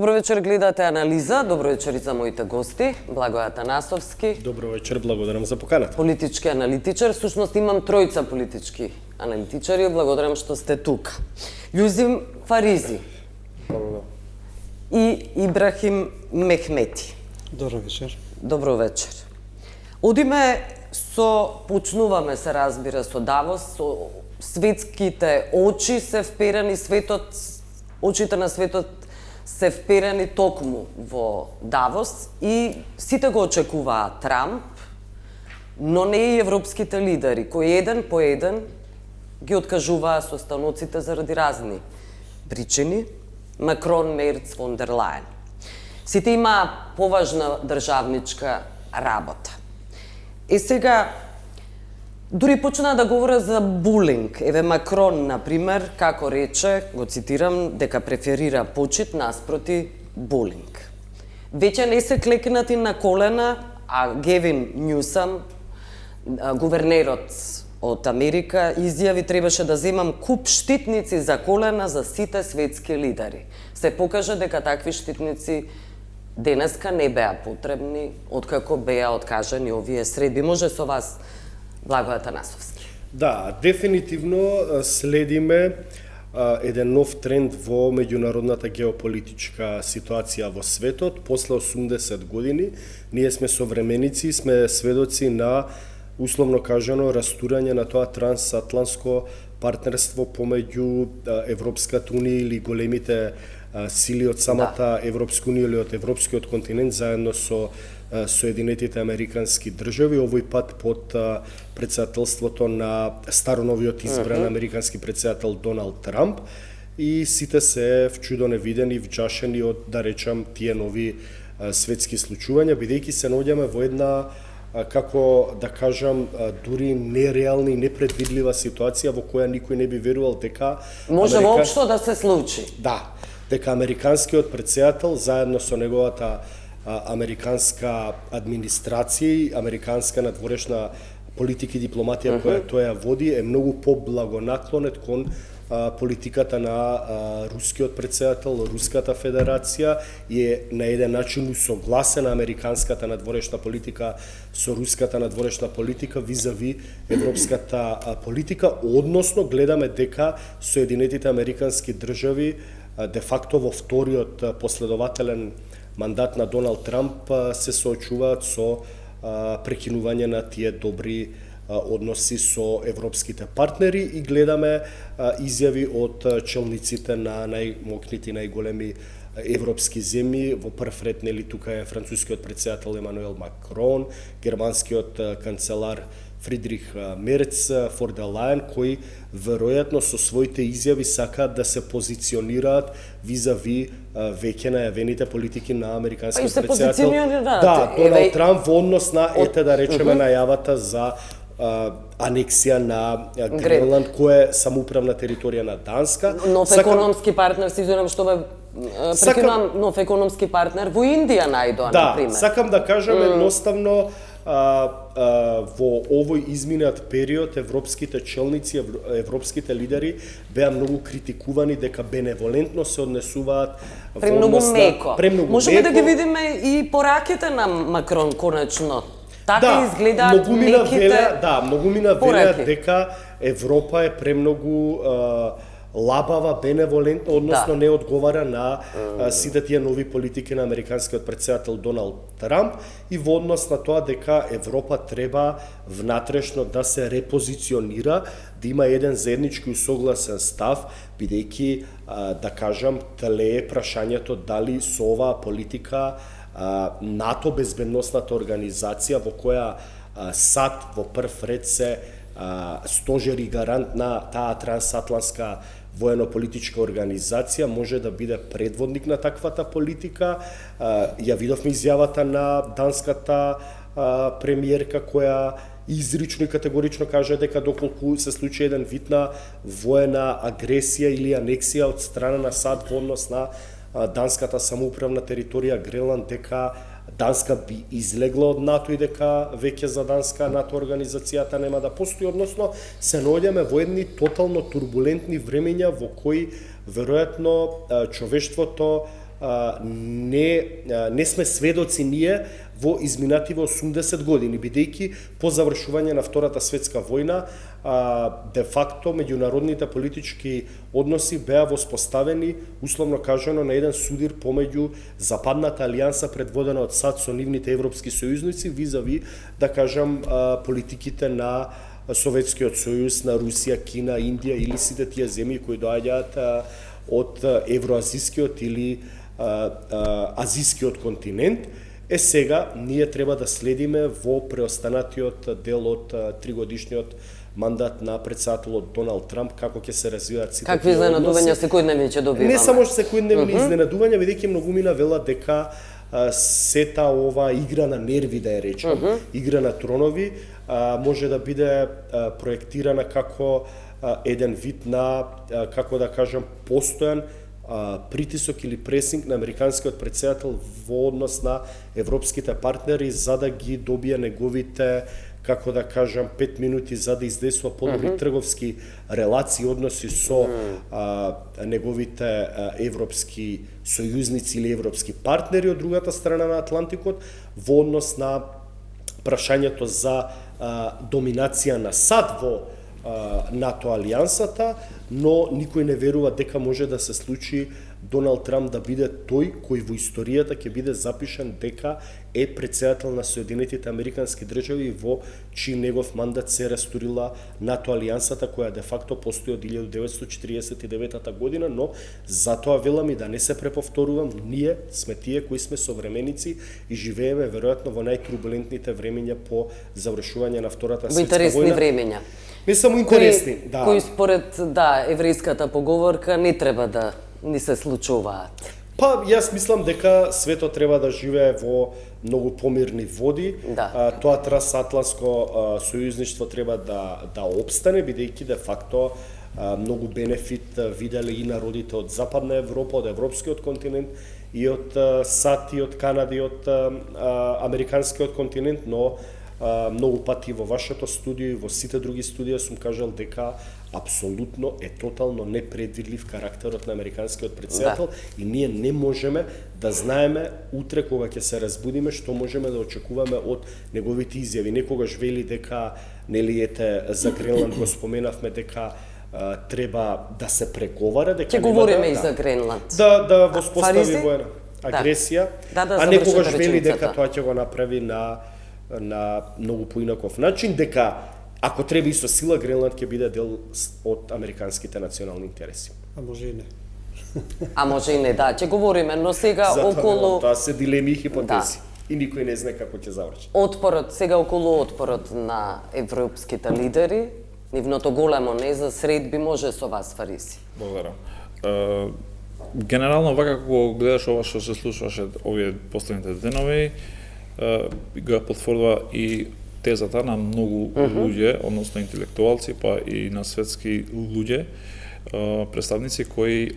Добро вечер, гледате Анализа. Добро вечер и за моите гости. Благој Атанасовски. Добро вечер, благодарам за поканата. Политички аналитичар. Всушност имам тројца политички аналитичари. Благодарам што сте тука. Љузим Фаризи. И Ибрахим Мехмети. Добро вечер. Добро вечер. Одиме почнуваме се разбира со Давос, со светските очи се вперени очите на светот се вперени токму во Давос и сите го очекуваат Трамп, но не и европските лидери, кои еден по еден ги откажуваа состаноците заради разни причини, Макрон, Мерц, фон дер Лајен. Сите имаа поважна државничка работа. Сега, дури почна да говоря за булинг. Еве Макрон, например, како рече, го цитирам, дека преферира почит наспроти булинг. Веќе не се клекнати на колена, а Гевин Нјусам, гувернерот од Америка, изјави требаше да земам куп штитници за колена за сите светски лидери. Се покажа дека такви штитници денеска не беа потребни, откако беа откажани овие средби. Може со вас, Благој Атанасовски? Да, дефинитивно следиме еден нов тренд во меѓународната геополитичка ситуација во светот. После 80 години ние сме современици, сме сведоци на, условно кажано, растурање на тоа трансатлантско партнерство помеѓу Европската унија или големите сили од самата Европска унија или од Европскиот континент заедно со Соединетите Американски држави, овој пат под председателството на староновиот избран американски председател Доналд Трамп, и сите се вчудо видени, вџашени од, да речам, тие нови светски случувања, бидејќи се наоѓаме во една, како да кажам, дури нереална и непредвидлива ситуација во која никој не би верувал дека може воопшто да се случи. Да, дека американскиот председател заедно со неговата американска администрација и американска надворешна политика и дипломатија која тој ја води е многу поблагонаклонет кон политиката на рускиот председател, Руската федерација, и е на еден начин усогласена американската надворешна политика со руската надворешна политика визави европската политика, односно гледаме дека Соединетите Американски држави де факто во вториот последователен мандат на Доналд Трамп се соочуваат со прекинување на тие добри односи со европските партнери и гледаме изјави од челниците на најмокните, најголеми европски земји. Во прв ред, нели, тука е францускиот председател Емануел Макрон, германскиот канцелар Фридрих Мерц, фон дер Лајен, кои веројатно со своите изјави сакаат да се позиционираат визави веќе најавените политики на американскиот председател. Да, Доналд Трамп во однос на, ете да речеме, најавата за анексија на Гренланд, која е самоуправна територија на Данска. Нов економски партнер, се извинувам што ме прекинувам, нов економски партнер во Индија најдоа, например. Да, сакам да кажам едноставно, во овој изминат период европските челници, европските лидери беа многу критикувани дека беневолентно се однесуваат премногу меко. Можеме да ги меко. видиме и пораките на Макрон конечно. Така изгледаат меките. Многу мина велеат дека Европа е премногу лабава, беневолентна, односно не одговара на сите тие нови политики на американскиот председател Доналд Трамп, и во однос на тоа дека Европа треба внатрешно да се репозиционира, да има еден заеднички усогласен став, бидејќи, да кажам, тлее прашањето дали со оваа политика НАТО, безбедносната организација во која САД во прв ред се стожер и гарант на таа трансатлантска воено-политичка организација, може да биде предводник на таквата политика. Ја видовме изјавата на данската премиерка, која изрично и категорично кажа дека доколку се случи еден вид на воена агресија или анексија од страна на САД во однос на данската самоуправна територија Гренланд, дека Данска би излегла од НАТО и дека веќе за Данска НАТО организацијата нема да постои, односно се наоѓаме во едни тотално турбулентни времења во кои веројатно човештвото не сме сведоци ние во изминативе 80 години, бидејќи по завршување на Втората светска војна де факто меѓународните политички односи беа воспоставени, условно кажано, на еден судир помеѓу Западната алијанса предводена од САД со нивните европски сојузници визави, да кажам, политиките на Советскиот сојуз, на Русија, Кина, Индија или сите тие земји кои доаѓаат од евроазискиот или азискиот континент. Сега ние треба да следиме во преостанатиот дел од 3-годишниот мандат на председателот Доналд Трамп како ќе се развиваат сите какви изненадувања секојдневни ќе добиваме. Не само секојдневни изненадувања, бидејќи многумина велат дека сета ова игра на нерви, да ја речем, игра на тронови, може да биде проектирана како еден вид на, како да кажам, постојан притисок или пресинг на американскиот претседател во однос на европските партнери за да ги добие неговите, како да кажам, 5 минути за да издейства подобри трговски релации, односи со неговите европски сојузници или европски партнери од другата страна на Атлантикот во однос на прашањето за доминација на САД во НАТО алијансата, но никој не верува дека може да се случи Доналд Трамп да биде тој кој во историјата ќе биде запишан дека е претседател на Соединетите Американски држави во чиј негов мандат се растурила НАТО алијансата која де факто постои од 1949 година, но затоа велам и да не се преповторувам, ние сме тие кои сме современици и живееме веројатно во најтурбулентните времења по завршување на Втората светска војна. Интересни времења. Не само интересни, кои според еврејската поговорка не треба да ни се случуваат. Па, јас мислам дека светот треба да живее во многу помирни води. Тоа трансатлантско сојузништво треба да опстане, бидејќи де факто многу бенефит виделе и народите од Западна Европа, од европскиот континент, и од САД, и од Канада, и од американскиот континент, но многу пати во вашето студио и во сите други студија сум кажал дека апсолутно е тотално непредвидлив карактерот на американскиот претседател и ние не можеме да знаеме утре кога ќе се разбудиме што можеме да очекуваме од неговите изјави. Некогаш вели дека, нели, ете, за Гренланд го споменавме дека треба да се преговара, дека ќе говориме и за Гренланд. Да воспостави воена агресија, а некогаш вели дека тоа ќе го направи на многу поинаков начин, дека ако треба и со сила, Гренланд ќе биде дел од американските национални интереси. А може и не. А може и не, да, ќе говориме, но сега околу... Тоа се дилеми и хипотези. И никој не знае како ќе заврши. Отпорот, сега околу отпорот на европските лидери, нивното големо не за средби може со вас, Фариси. Благодарам. Генерално, вака како гледаш ова што се случваше овие последните денови, го потврдува и тезата на многу луѓе, односно интелектуалци, па и на светски луѓе, представници кои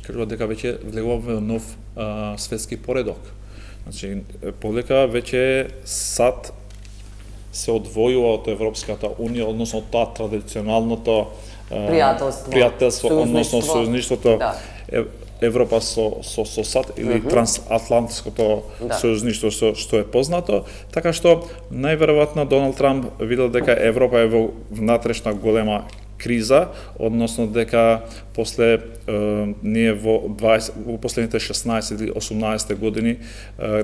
кажуваат дека веќе влегуваме во нов светски поредок. Значи, полека веќе САД се одвојува од Европската унија, односно тоа традиционалното пријателство, односно сојузништвото Европа со САД или трансатлантското сојузништво што е познато, така што најверојатно Доналд Трамп видел дека Европа е во внатрешна голема криза, односно дека после ние во последните 16 или 18 години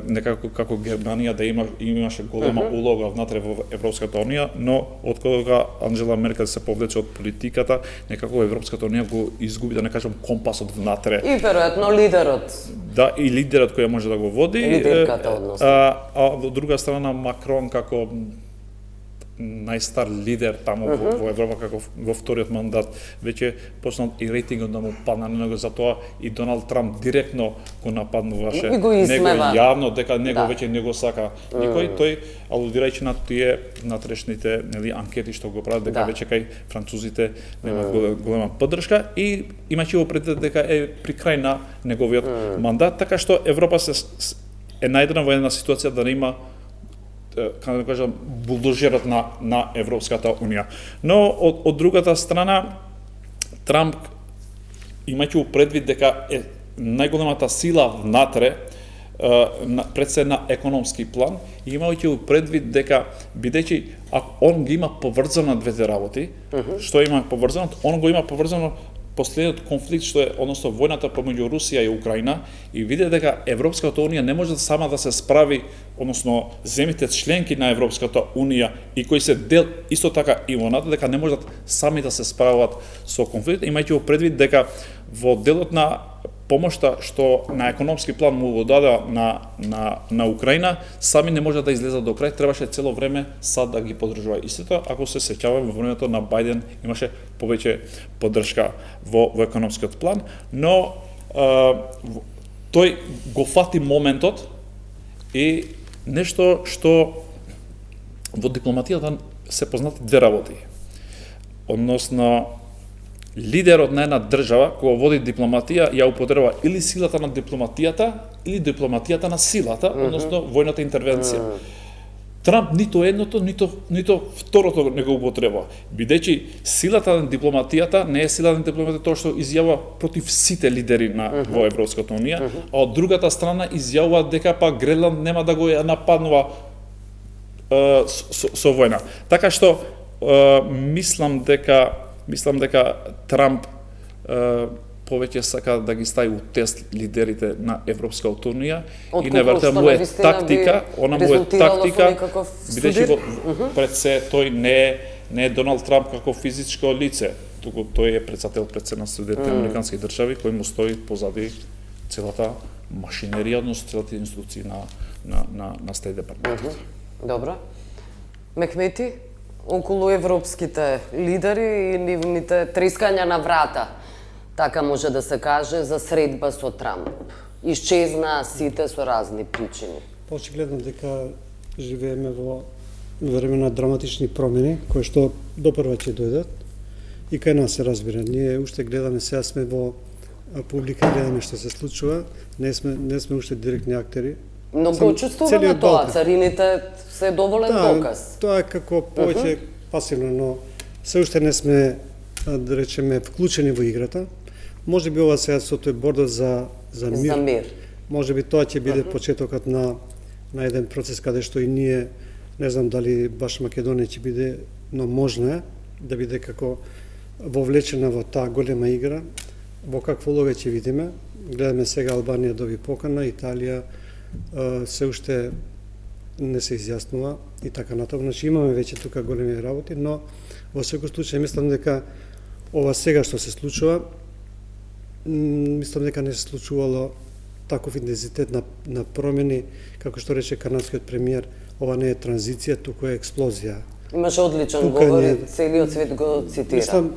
некако како Германија да имаше голема улога внатре во Европската унија, но од кога Анджела Меркел се повлече од политиката, некако Европската унија го изгуби, да не кажам, компасот внатре. И веројатно лидерот. Да, и лидерот кој може да го води. Лидерката, односно. А од друга страна Макрон како најстар лидер таму во Европа, како во вториот мандат, веќе почнал и рейтингот да му падна на него, затоа и Доналд Трамп директно го нападнуваше него јавно, дека него веќе не го сака никој, тој алудирајќи на тие внатрешните, нели, анкети што го прават, дека веќе кај французите нема голема поддршка и имајќи го пред дека е при крај на неговиот мандат, така што Европа е најдена во една ситуација да нема, како да кажам, булдозерот на Европската унија. Но од другата страна, Трамп, имајќи предвид дека најголемата сила внатре, пред се на економски план, и имајќи у предвид дека, бидејќи он ги има поврзано двете работи, што има поврзано, он го има поврзано последниот конфликт, што е, односно војната помеѓу Русија и Украина, и виде дека Европската унија не може сама да се справи, односно земите членки на Европската унија и кои се дел исто така и воната, дека не можат сами да се справат со конфликт, имајќи во предвид дека во делот на помошта што на економски план му го даде на Украина, сами не можат да излезат до крај, требаше цело време САД да ги поддржува. Истото, ако се сеќаваме, во времето на Бајден имаше повеќе поддршка во економскиот план, но тој го фати моментот и нешто што во дипломатијата се познати две работи. Односно, лидерот на една држава, кога води дипломатија, ја употреба или силата на дипломатијата, или дипломатијата на силата, односно војната интервенција. Трамп нито едното, нито второто не го употреба. Бидејќи силата на дипломатијата не е сила на дипломатијата тоа што изјавува против сите лидери во Европската унија, а од другата страна изјавува дека па Гренланд нема да го нападнува со војна. Така што мислам дека Трамп повеќе сака да ги стави у тест лидерите на Европската унија и неверојатно му е тактика, бидејќи пред се тој не е Доналд Трамп како физичко лице, туку тој е председател пред се на Соединетите американски држави кој му стои позади целата машинерија, односно целите институции на Стејт департаментот. Добро. Мехмети, околу европските лидери и нивните трискања на врата, така може да се каже, за средба со Трамп. Исчезнаа сите со разни причини. Очигледно дека живееме во време на драматични промени, кои што допрва ќе дојдат и кај нас се разбира. Ние уште гледаме, сега сме во публика, гледаме што се случува, не сме уште директни актери. Многу чувствуваме тоа, царините се доволен доказ. Тоа е како повеќе пасивно, но се уште не сме, да речеме, вклучени во играта. Може би ова сега со тој бордот за мир. Може би тоа ќе биде почетокот на еден процес каде што и ние, не знам дали баш Македонија ќе биде, но можно е да биде како вовлечена во таа голема игра. Во каква улога ќе видиме. Гледаме сега Албанија доби покана, Италија се уште не се изјаснува и така натаму. Значи имаме веќе тука големи работи, но во секој случај мислам дека ова сега што се случува, мислам дека не се случувало таков интензитет на промени, како што рече канадскиот премиер, ова не е транзиција, туку е експлозија. Имаше одличен говор и целиот свет го цитира. Мислам,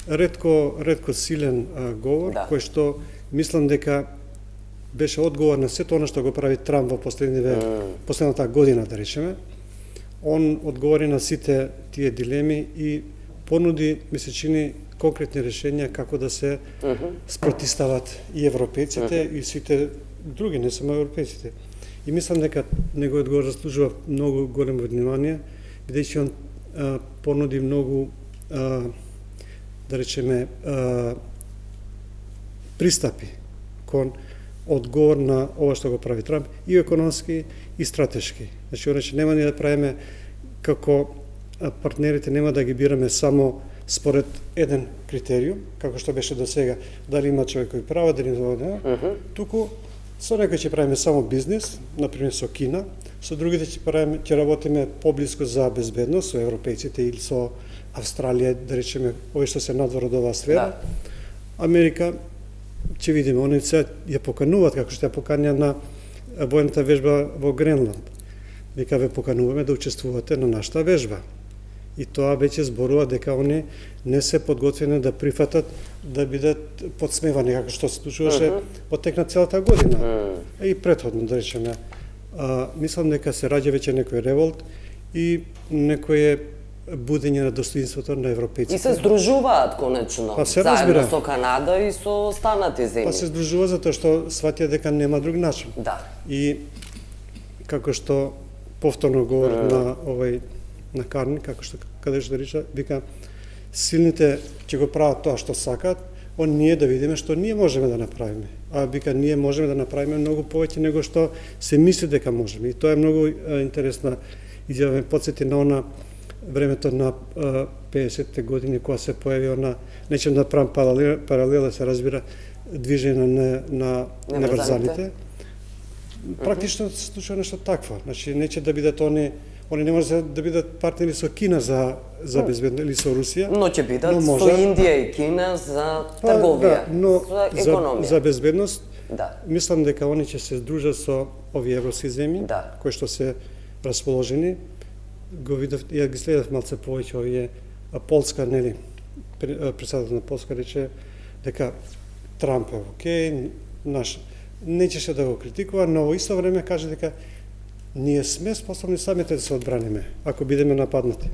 ретко силен говор, кој што мислам дека беше одговор на сето она што го прави Трамп во последната година, да речеме. Он одговори на сите тие дилеми и понуди, ми се чини, конкретни решенија како да се спротистават и европејците и сите други, не само европејците. И мислам дека неговиот одговор заслужува многу големо внимание, бидејќи он понуди многу, да речеме, пристапи кон одговор на ова што го прави Трамп, и економски и стратешки. Значи, он рече, нема ни да правиме како партнерите, нема да ги бираме само според еден критериум, како што беше до сега, дали има човекови права, дали не, туку со некои ќе правиме само бизнес, например со Кина, со другите ќе работиме поблиску за безбедност, со европејците или со Австралија, да речеме, овие што се надвор од оваа сфера. Америка, ќе видиме, они се ја покануваат, како што ја поканја на војната вежба во Гренланд. Вика, ве покануваме да учествувате на нашата вежба. И тоа веќе зборува дека они не се подготвени да прифатат да бидат подсмевани, како што се случуваше во тек на целата година. И претходно, да речеме. Мислам дека се раѓа веќе некој револт и некое будење на достоинството на европејците. И се здружуваат конечно, заедно со Канада и со останати земји. Па се здружува затоа што сватија дека нема друг начин. Да. И како што повторно говори на Карни, како што каде што рече, вика, силните ќе го прават тоа што сакаат, ние да видиме што ние можеме да направиме. А вика ние можеме да направиме многу повеќе него што се мисли дека можеме. И тоа е многу интересна изјава, ме потсети на она времето на 50-те години кога се појави она, нечем да правам паралела, се разбира, движење на неврзаните. Практично се случува нешто такво. Значи, нече да бидат они не може да бидат партнери со Кина за безбедно или со Русија. Но ќе бидат со Индија и Кина за трговија, за економија. За безбедност, да. Мислам дека они ќе се здружат со овие европски земји, да, кои што се расположени. Го видов, ја ги следев малце повеќе овие, Полска, нели, председател на Полска рече дека Трамп е окей, нечеше да го критикува, но во исто време каже дека ние сме способни самите да се одбраниме, ако бидеме нападнати.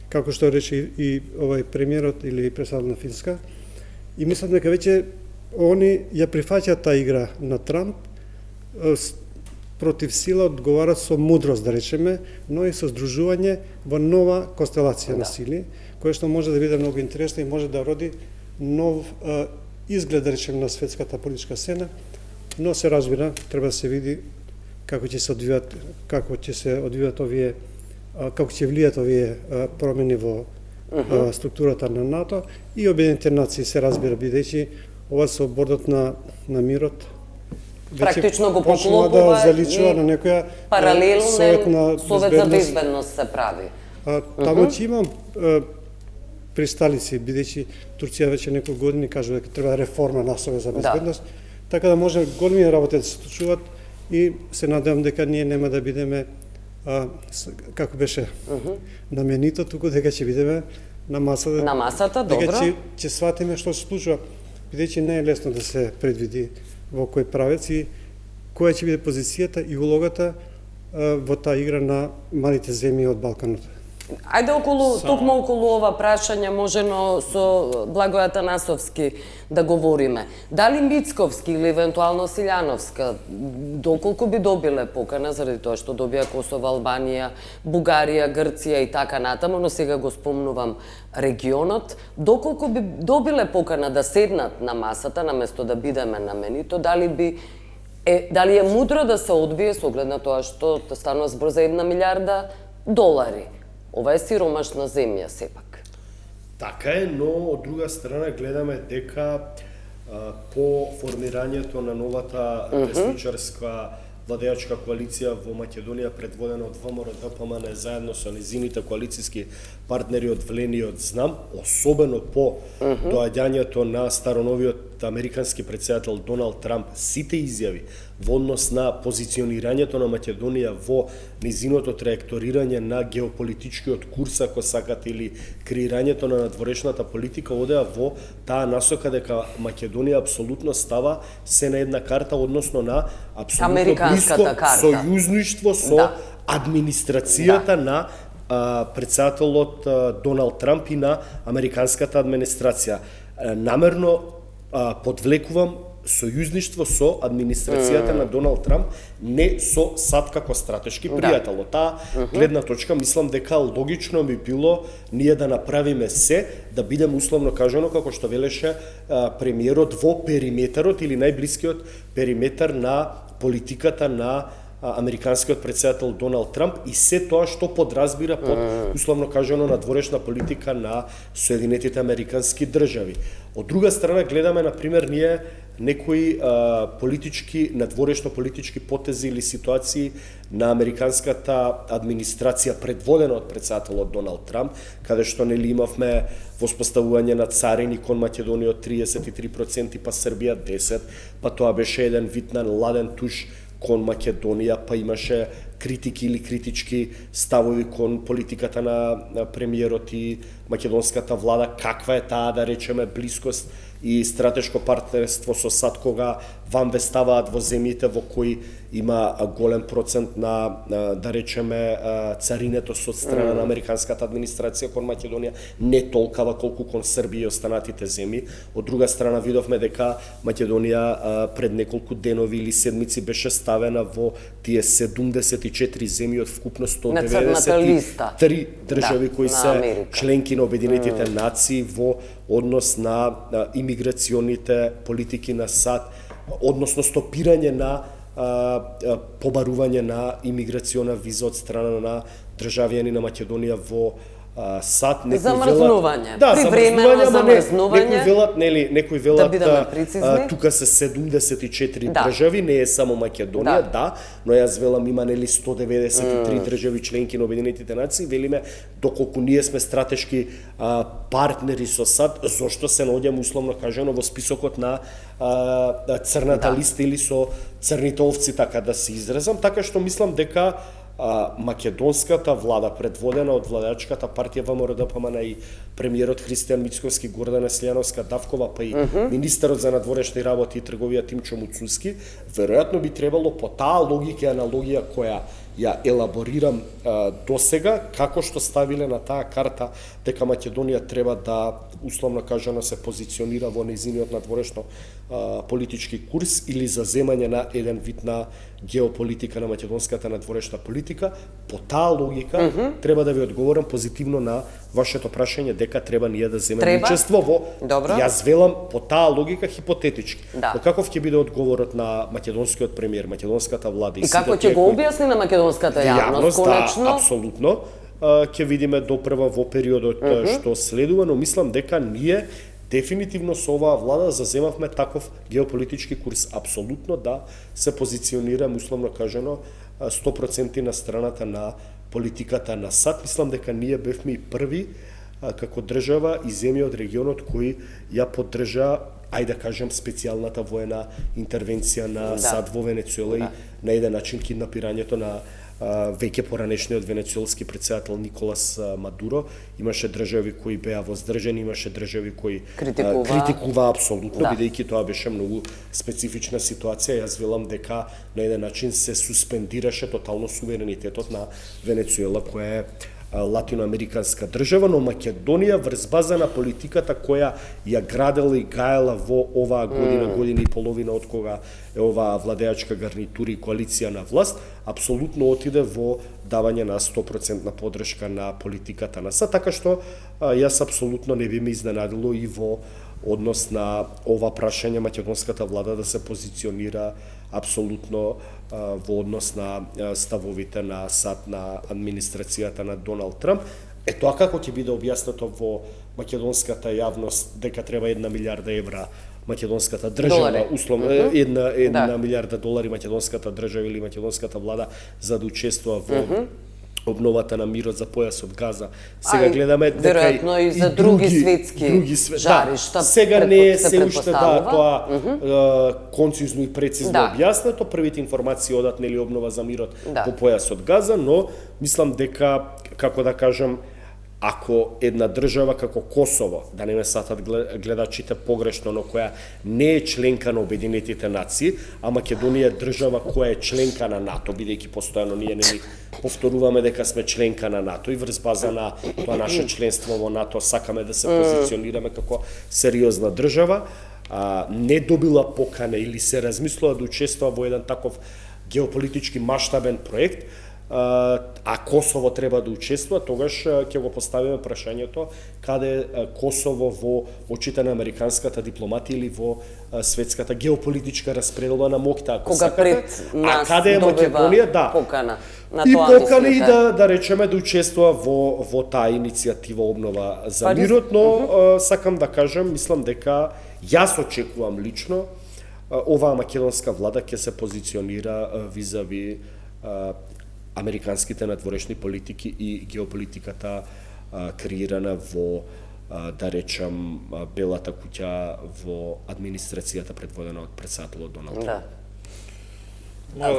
Како што рече и овај премиерот или председател на Финска. И мислам дека веќе они ја прифаќаат таа игра на Трамп, против сила одговарат со мудрост, да речеме, но и со здружување во нова констелација на сили, која што може да биде многу интересна и може да роди нов изглед, да речеме, на светската политичка сцена, но се разбира, треба да се види како ќе се одвијат овие, како ќе влијат овие промени во структурата на НАТО и Обединените нации, се разбира, бидејќи ова со бордот на мирот практично го поклопува да заличува на некоја паралелно Совет за безбедност се прави. Таму ќе имам присталици, бидејќи Турција веќе неколку години кажува дека треба реформа на Совет за безбедност, така да може големи работи да се случуваат и се надевам дека ние нема да бидеме како беше наменито, туку дека ќе бидеме на масата. На масата, добро. Дека ќе сватиме што се случува, бидејќи не е лесно да се предвиди во кој правец и која ќе биде позицијата и улогата во таа игра на малите земји од Балканот. Ајде токму околу ова прашање можено со Благој Атанасовски да говориме. Дали Мицковски или евентуално Силјановска, доколку би добиле покана, заради тоа што добија Косово, Албанија, Бугарија, Грција и така натаму, но сега го спомнувам регионот, доколку би добиле покана да седнат на масата, наместо да бидеме наменито, дали е мудро да се одбие со оглед на тоа што станува збор за 1 милиарда долари? Ова е сиромашна земја сепак. Така е, но од друга страна гледаме дека по формирањето на новата десничарска владеачка коалиција во Македонија, предводена од ВМРО ДПМН заедно со низините коалициски партнери од влениот знам, особено по доаѓањето на староновиот американски претседател Доналд Трамп, сите изјави во однос на позиционирањето на Македонија во низиното траекторирање на геополитичкиот курс, ако сакате, или креирањето на надворешната политика, одеа во таа насока дека Македонија апсолутно става се на една карта, односно на апсолутно близко сојузништво со администрацијата на претседателот Доналд Трамп и на американската администрација. Намерно подвлекувам сојузништво со администрацијата на Доналд Трамп, не со САД како стратешки пријател. Од таа гледна точка мислам дека логично би било ние да направиме се да бидеме условно кажано, како што велеше премиерот, во периметарот или најблискиот периметар на политиката на американскиот претседател Доналд Трамп и се тоа што подразбира под условно кажано надворешна политика на Соединетите Американски држави. Од друга страна гледаме на пример ние некои надворешно политички потези или ситуации на американската администрација предводена од претседателот Доналд Трамп, каде што нели имавме воспоставување на царини кон Македонија од 33%, па Србија 10%, па тоа беше еден вид на ладен туш кон Македонија, па имаше критики или критички ставови кон политиката на премиерот и македонската влада, каква е таа, да речеме, блискост и стратешко партнерство со САД, кога вамве ставаат во земјите во кои има голем процент на да речеме царинето со страна на американската администрација кон Македонија, не толкова колку кон Србија и останатите земји. Од друга страна видовме дека Македонија пред неколку денови или седмици беше ставена во тие 74 земји од вкупно 193 држави кои се членки на Обединетите нации во однос на имиграционите политики на САД, односно стопирање на побарување на имиграциона виза од страна на државјани на Македонија во САД. Замрзнување. Привремено замрзнување. Некои велат, бидеме прецизни. тука се 74 држави, не е само Македонија, но јас велам има 193 држави членки на Обединетите нации, велиме доколку ние сме стратешки партнери со САД, зошто се наоѓаме условно кажано во списокот на црната листа или со црните овци, така да се изразам, така што мислам дека македонската влада, предводена од владачката партија ВМРО-ДПМН и премиерот Христијан Мицковски, Гордана Слјановска Давкова, па и министерот за надворешни работи и трговија Тимчо Муцунски, веројатно би требало по таа логика и аналогија која ја елаборирам досега, како што ставиле на таа карта дека Македонија треба да, условно кажано, се позиционира во нејзиниот надворешно политички курс или за земање на еден вид на геополитика на македонската надворешна политика. По таа логика треба да ви одговорам позитивно на вашето прашање дека треба ние да земеме учество во. Јас велам по таа логика хипотетички. Но каков ќе биде одговорот на македонскиот премиер, македонската влада и како ќе го објасни на македонската јавност конечно? Да, апсолутно. Ќе видиме допрва во периодот што следува, но мислам дека ние дефинитивно со оваа влада заземавме таков геополитички курс, апсолутно да се позиционираме условно кажано 100% на страната на политиката на САД. Мислам дека ние бевме и први како држава и земја од регионот кои ја поддржа, ајде да кажем, специјалната воена интервенција на САД во Венецуела и на еден начин киднапирањето на веќе поранешниот венецуелски претседател Николас Мадуро. Имаше држави кои беа воздржани, имаше држави кои критикуваа апсолутно, бидејќи тоа беше многу специфична ситуација. Јас велам дека на еден начин се суспендираше тотално суверенитетот на Венецуела, која е латиноамериканска држава, но Македонија врз база на политиката која ја градела и гаела во оваа година, година и половина од кога е оваа владеачка гарнитура и коалиција на власт, апсолутно отиде во давање на 100% поддршка на политиката на САД, така што јас апсолутно не би ме изненадило и во однос на ова прашање македонската влада да се позиционира апсолутно во однос на ставовите на САД, на администрацијата на Доналд Трамп. Тоа како ќе биде објаснато во македонската јавност дека треба 1 милиарда евра македонската држава, условно 1 милиарда долари македонската држава или македонската влада за да учествува во обновата на мирот за појасот Газа. Сега гледаме дека веројатно и за други светски жаришта. Сега не е се уште тоа концизно и прецизно објаснато. Првите информации одат нели обнова за мирот во појасот Газа, но мислам дека, како да кажам, ако една држава како Косово, да не ме сатат гледачите погрешно, но која не е членка на Обединетите нации, а Македонија е држава која е членка на НАТО, бидејќи постојано ние нели повторуваме дека сме членка на НАТО и врз база на тоа наше членство во НАТО сакаме да се позиционираме како сериозна држава, не добила покана или се размислува да учествува во еден таков геополитички маштабен проект, а Косово треба да учествува, тогаш ќе го поставиме прашањето каде е Косово во очите на американската дипломатија или во светската геополитичка распределба на моќта, ако сакате, а каде е Македонија, покана на и покана и да речеме да учествува во таа иницијатива обнова за мирот, но сакам да кажам, мислам дека јас очекувам лично оваа македонска влада ќе се позиционира визави американските надворешни политики и геополитиката креирана во, да речам, Белата куќа во администрацијата предводена од претседателот Доналд Трамп.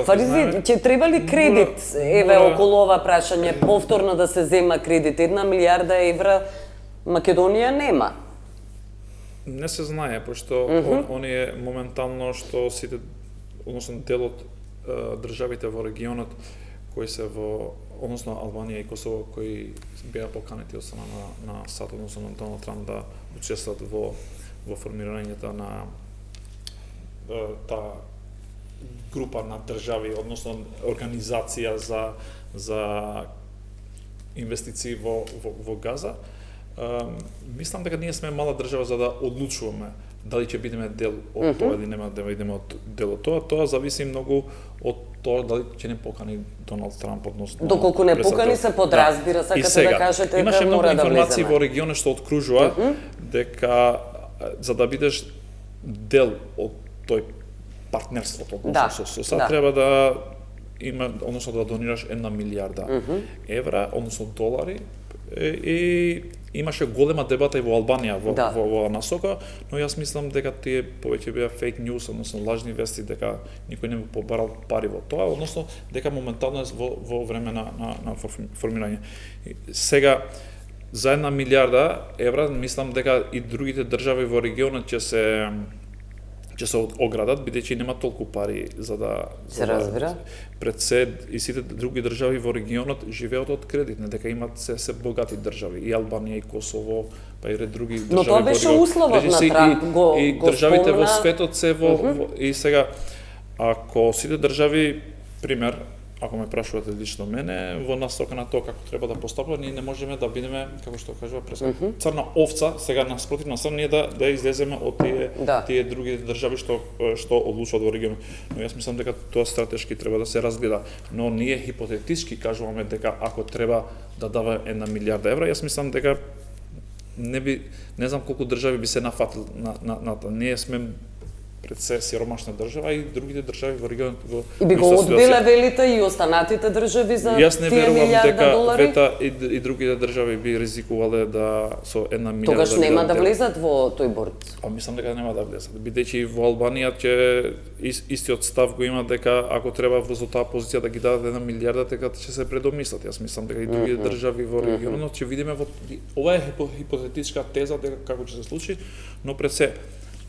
Фаризи, ќе треба ли кредит, еве, околу ова прашање, повторно да се зема кредит? 1 милиарда евра Македонија нема. Не се знае, пошто оние моментално што сите, односно делот државите во регионот кои се во, односно Албанија и Косово, кои беа поканети од страна на САД, односно на Доналд Трамп да учестват во формирањето на таа група на држави, односно организација за инвестиции во Газа. Мислам дека ние сме мала држава за да одлучуваме дали ќе бидеме дел од тоа или нема да бидеме дел од тоа. Тоа зависи многу од тоа дали ќе не покани Доналд Трамп, односно доколку не покани се подразбира, сакате да кажете дека мора да влеземе. Имаше многу информации во регионот што откружува дека за да бидеш дел од тој партнерството, односно со САД, треба да има, односно да донираш 1 милијарда евра, односно долари, и имаше голема дебата и во Албанија во насока, но јас мислам дека тие повеќе беа фейк ньюс, односно лажни вести, дека никој не побарал пари во тоа, односно дека моментално е во време на формирање. Сега за 1 милијарда евра мислам дека и другите држави во регионот ќе се оградат, бидејќи нема толку пари за да се разбира. Пред се и сите други држави во регионот живеат од кредит, не дека имат се богати држави, и Албанија, и Косово, па и ред други држави. Но тоа беше условот на Трамп, и државите во светот се и сега ако сите држави, пример, ако ме прашувате лично мене, во насока на тоа како треба да постапува, ние не можеме да бидеме, како што кажува црна овца, сега наспротивна страна, ние да излеземе од тие други држави што одлучуваат во регионот. Но јас мислам дека тоа стратешки треба да се разгледа. Но ние хипотетички кажуваме дека ако треба да дава 1 милијарда евра, јас мислам дека не знам колку држави би се нафатили на тоа. Ние сме пред се сиромашна држава и другите држави во регионот во и би го одбиле, велите, и останатите држави за јас не верувам дека долари? Вета и другите држави би ризикувале да со 1 милијарда. Тогаш нема да влезат во тој борд. Мислам дека нема да влезат, бидејќи во Албанија ќе истиот став го има дека ако треба во таа позиција да ги дадат 1 милијарда, дека ќе се предомислат. Јас мислам дека и другите држави во регионот ќе видиме ова е хипотетичка теза дека како ќе се случи, но пред се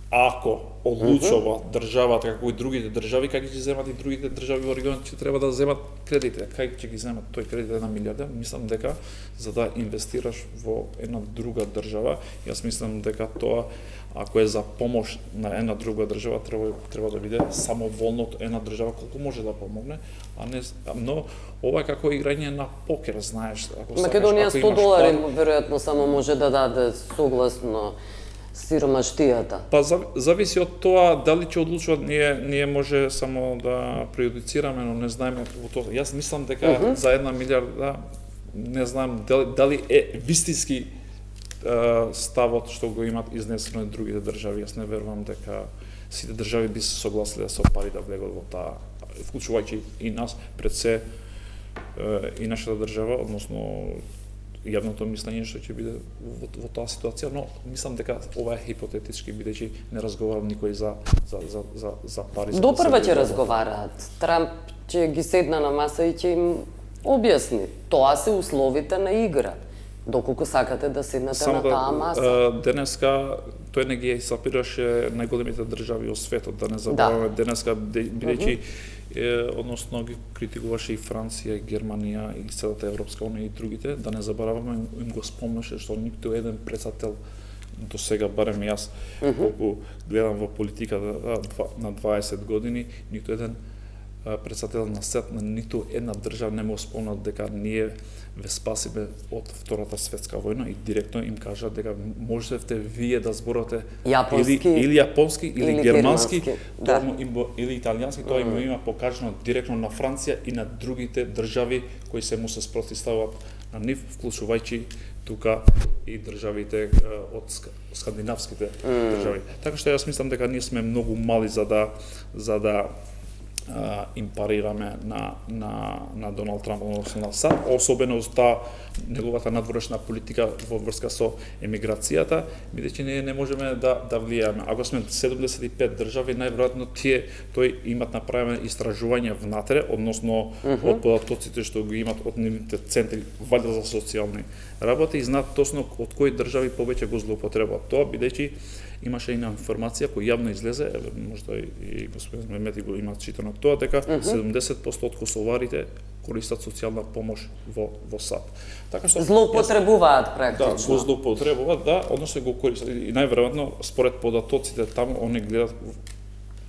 ако одлучува државата како и другите држави, како ќе земат и другите држави во регионот, ќе треба да земат кредите. Како ќе ги земат тој кредит 1 милијарда? Мислам дека за да инвестираш во една друга држава, јас мислам дека тоа ако е за помош на една друга држава, треба да биде самоволно една држава колку може да помогне, а не, но ова е како играње на покер, знаеш. Македонија $100 веројатно само може да даде согласно сиромаштијата. Па зависи од тоа дали ќе одлучуваат, ние може само да преюдицираме, но не знаеме во тоа. Јас мислам дека за 1 милијарда не знам дали е вистински ставот што го имат изнесено и другите држави. Јас не верувам дека сите држави би се согласиле со пари да влегат во таа, вклучувајќи и нас, пред се и нашата држава, односно јавното мислење што ќе биде во таа ситуација, но мислам дека ова е хипотетички, бидејќи не разговарам никој за пари. Допрва ќе разговараат. Трамп ќе ги седна на маса и ќе им објасни. Тоа се условите на игра. Доколку сакате да седнете на таа маса. Денеска тој не ги сапираше најголемите држави од светот, да не забораваме денеска, бидејќи односно ги критикуваше и Франција, и Германија, и целата Европска унија и другите, да не забораваме, им го спомнеше што ниту еден председател до сега, барем јас, колку гледам во политиката на 20 години, ниту еден председател на САД на ниту една држава не му спомнат дека ние ве спасиме од Втората светска војна и директно им кажа дека можете вие да зборувате или јапонски или германски, или италијански, тоа им има покажано директно на Франција и на другите држави кои се му се спротивставуваат на нив, вклучувајќи тука и државите од скандинавските држави. Така што јас мислам дека ние сме многу мали за да им парираме на Доналд Трамп, односно на САД, особено за таа неговата надворешна политика во врска со емиграцијата, бидејќи ние не можеме да влијаме. Ако сме 75 држави, најверојатно тој имат направено истражување внатре, односно од податоците што го имат од нивните центри, валјда за социјални работи, и знаат точно од кои држави повеќе го злоупотребуваат тоа, бидејќи имаше една информација која јавно излезе, можда и господин Мемети го има читано тоа, дека 70% од косоварите користат социјална помош во САД. Така што злоупотребуваат да, практично. го злоупотребуваат, да, односно го користат и најверојатно според податоците таму они гледат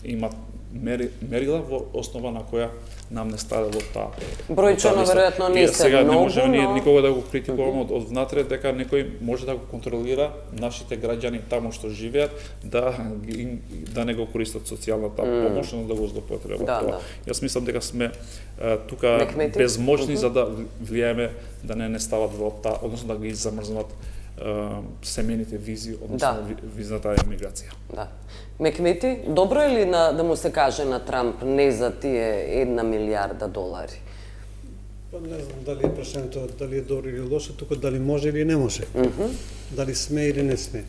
имат мерила во основа на која нам не ставило таа. Бројчано веројатно не се сега многу, не можеме ние но никога да го критикуваме од внатре дека некој може да го контролира нашите граѓани таму што живеат да не го користат социјалната помош, но да го злоупотребуваат Да, тоа. да. Јас мислам дека сме тука Некмети? безможни за да влијаеме да не стават во таа, односно да ги замрзнат семените визи, односно визната емиграција. да. Мекмети, добро е ли да му се каже на Трамп не за тие 1 милијарда долари? Па не знам дали е прашањето дали е добро или лошо, туку дали може или не може. Дали сме или не сме.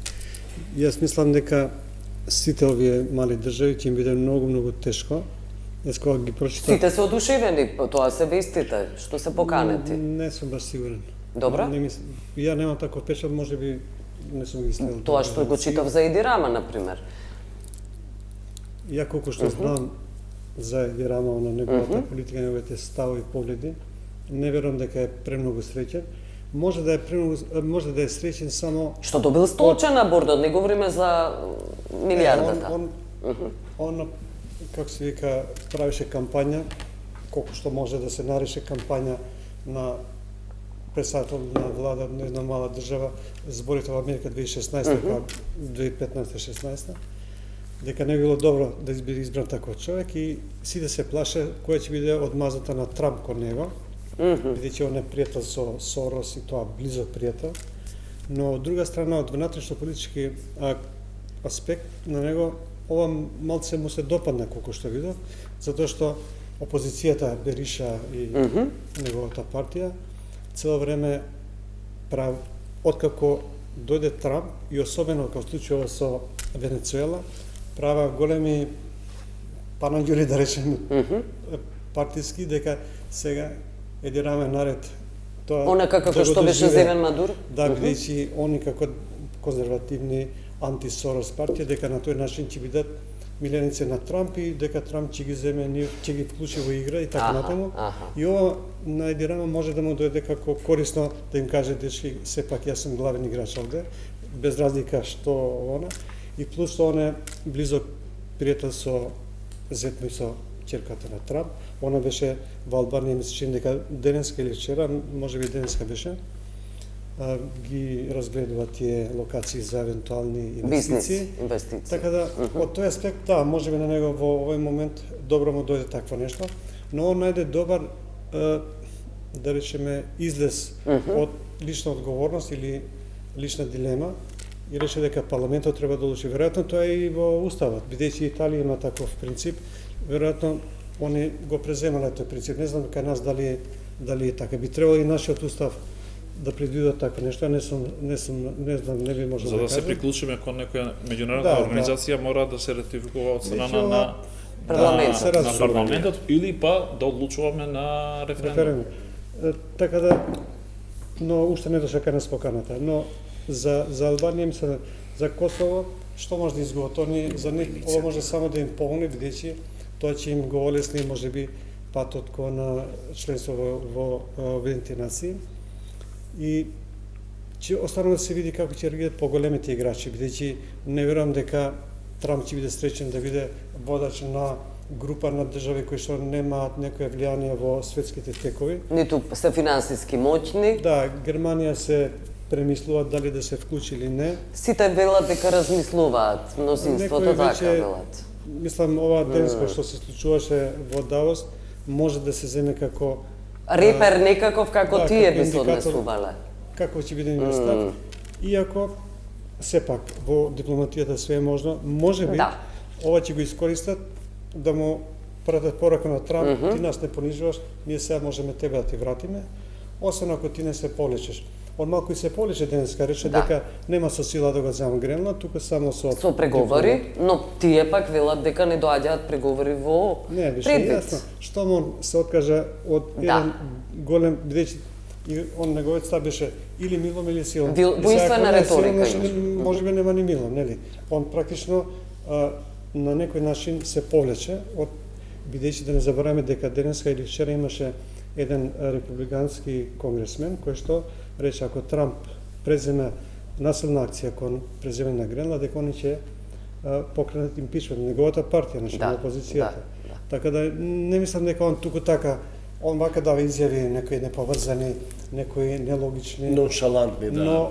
Јас мислам дека сите овие мали држави ќе им биде многу тешко. Јас кога ги прочитав... Сите се одушевени, тоа се вестите, што се поканети. Не сум баш сигурен. Добро. Ја немам таков печат, можеби не сум ги следил. Тоа што го читав за Еди Рама, например. Ја колку што знам за Еди Рама, на неговата политика, неговите ставови и погледи, не верувам дека е премногу среќен. Може да е среќен само Што добил столчен на бордот, не говориме за милијардата. Он како се вика, правише кампања, колку што може да се нарече кампања на председател на влада на една мала држава, зборите во Америка 2016 2015-16, дека не било добро да биде избран таков човек и сите се плаше која ќе биде одмазата на Трамп кон него, бидејќи он е пријател со Сорос и тоа близок пријател, но од друга страна, од внатрешно политички аспект на него, ова малце му се допадна колку што видов, затоа што опозицијата Бериша и неговата партија цело време откако дојде Трамп и особено како случајува со Венецуела, права големи панаѓури, да речем, партиски, дека сега Еди Рама е наред тоа... Онака како што беше земен Мадуро? Да, бидејќи они како конзервативни анти-Сорос партија, дека на тој начин ќе бидат миленици на Трамп и дека Трамп ќе ги земе, ќе ги вклучи во игра и така натаму. И ова на Еди Рама може да му дојде како корисно да им каже, дечки, сепак јас сум главен играч овде, без разлика што она. И плюс што он е близок пријател со зетно и со ќерката на Трамп. Она беше во Албанија, мислам дека денеска или вчера, можеби денеска беше, ги разгледува тие локации за евентуални инвестиции. Така да, од тој аспект, да, можеби на него во овој момент добро му дојде такво нешто, но он најде добар, да речеме, излез од лична одговорност или лична дилема и рече дека парламентот треба да одлучи. Веројатно тоа е и во уставот, бидејќи Италија има таков принцип, веројатно они го преземале тој принцип. Не знам кај нас дали е така. Би требало и нашиот устав да предвидува такво нешто, не знам, не би можел за да да кажам. се приклучиме кон некоја меѓународна организација мора да се ратификува од страна на парламентот или па да одлучуваме на референдум. Така да, но уште не доша кај нас поканата, но за Албанија мислам, за Косово што може да изготви, за нив ова може само да им помогне, бидејќи тоа ќе им го олесни можеби патот кон членство во Обединетите нации. И ќе останува да се види како ќе реагираат поголемите играчи, бидејќи не верувам дека Трамп ќе биде среќен да биде водач на група на држави кои што немаат некое влијание во светските текови. Ниту се финансиски моќни. Да, Германија се премислува дали да се вклучи или не. Сите велат дека размислуваат, мнозинството така велат. Мислам, ова денеска што се случуваше во Давос, може да се земе како репер некаков како да, тие како би се однесувале. Како ќе биде инвестат. Иако, сепак, во дипломатијата све е можно, можеби, ова ќе го искористат да му пратат порака на Трамп, ти нас не понижуваш, ние сега можеме тебе да ти вратиме, освен ако ти не се полечеш. Он малку и се полече денеска, рече дека нема со сила да го земам Гренланд, тука само со преговори, но тие пак велат дека не доаѓаат преговори во предвид. Не, више јасно. Што му се откажа од еден голем, бидејќи И он неговиот став беше или милом или силом. Воинствена риторика имаш. Можеби нема ни милом, нели? Он практично на некој начин се повлече од, бидејќи да не забораваме дека денеска или вчера имаше еден републикански конгресмен кој што рече ако Трамп преземе насилна акција кон преземање на Гренланд, дека они ќе покренат импичмент неговата партија, значи на опозицијата. Така да не мислам дека он туку така он вака дава изјави некои неповрзани, некои нелогични, ноншалантни, да. Но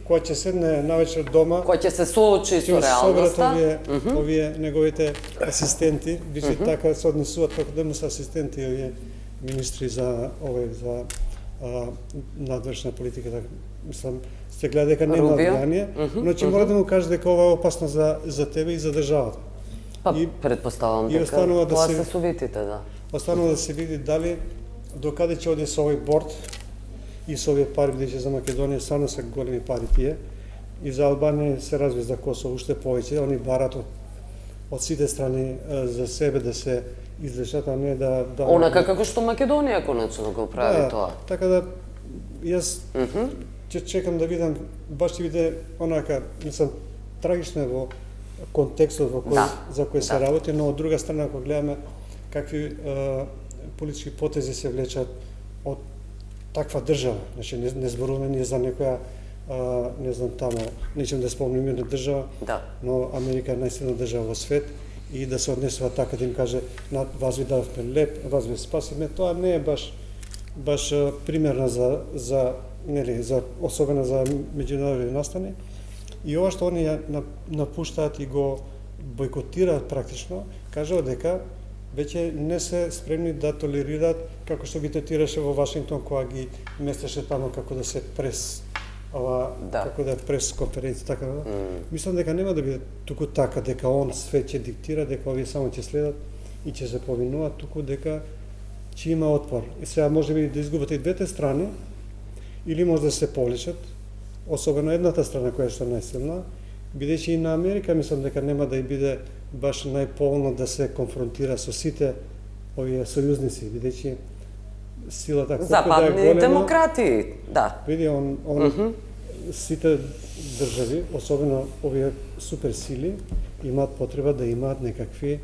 кога ќе седне навечер дома, Кој ќе се соочи со реалноста, овие неговите асистенти, бише така се однесуваат како да му се асистенти овие министри за надворешна политика, така мислам се гледа дека нема влијание, но ќе мора да му каже дека ова е опасно за тебе и за државата. Па предпоставам дека тоа се советите, да. Останува да се види дали докаде ќе оди со овој борд и со овие пари, бидејќи за Македонија стvarno се големи пари тие, и за Албанија се развива за Косово уште повеќе, они барат од сите страни за себе да се излечат, а не да Онака како што Македонија конечно го прави тоа. Така да јас ќе чекам да видам, баш ќе биде онака, мислам, трагично е во контекстот во кој за кој се работи, но од друга страна кога гледаме какви политички потези се влечат од таква држава, значи не зборуваме ние за некоја не знам тамо, нечем да спомним една држава, но Америка е најсилна држава во свет и да се однесува така да им каже вас ви дававме леп, вас ви спасиме, тоа не е баш примерна за особено за меѓународни настани. И ова што они ја напуштаат и го бойкотираат практично, кажува дека веќе не се спремни да толерираат како што ги третираше во Вашингтон кога ги местеше тамо како да се како да прес конференција, така да. Мислам дека нема да биде туку така дека он све ќе диктира, дека овие само ќе следат и ќе се повинуваат, туку дека ќе има отпор. И сега можеби да изгубат и двете страни или може да се повлечат, особено едната страна која што е најсилна, бидејќи и на Америка мислам дека нема да и биде баш најполно да се конфронтира со сите овие сојузници, бидејќи силата колку западни да е голема, демократи, да. Види он сите држави, особено овие суперсили, имаат потреба да имаат некакви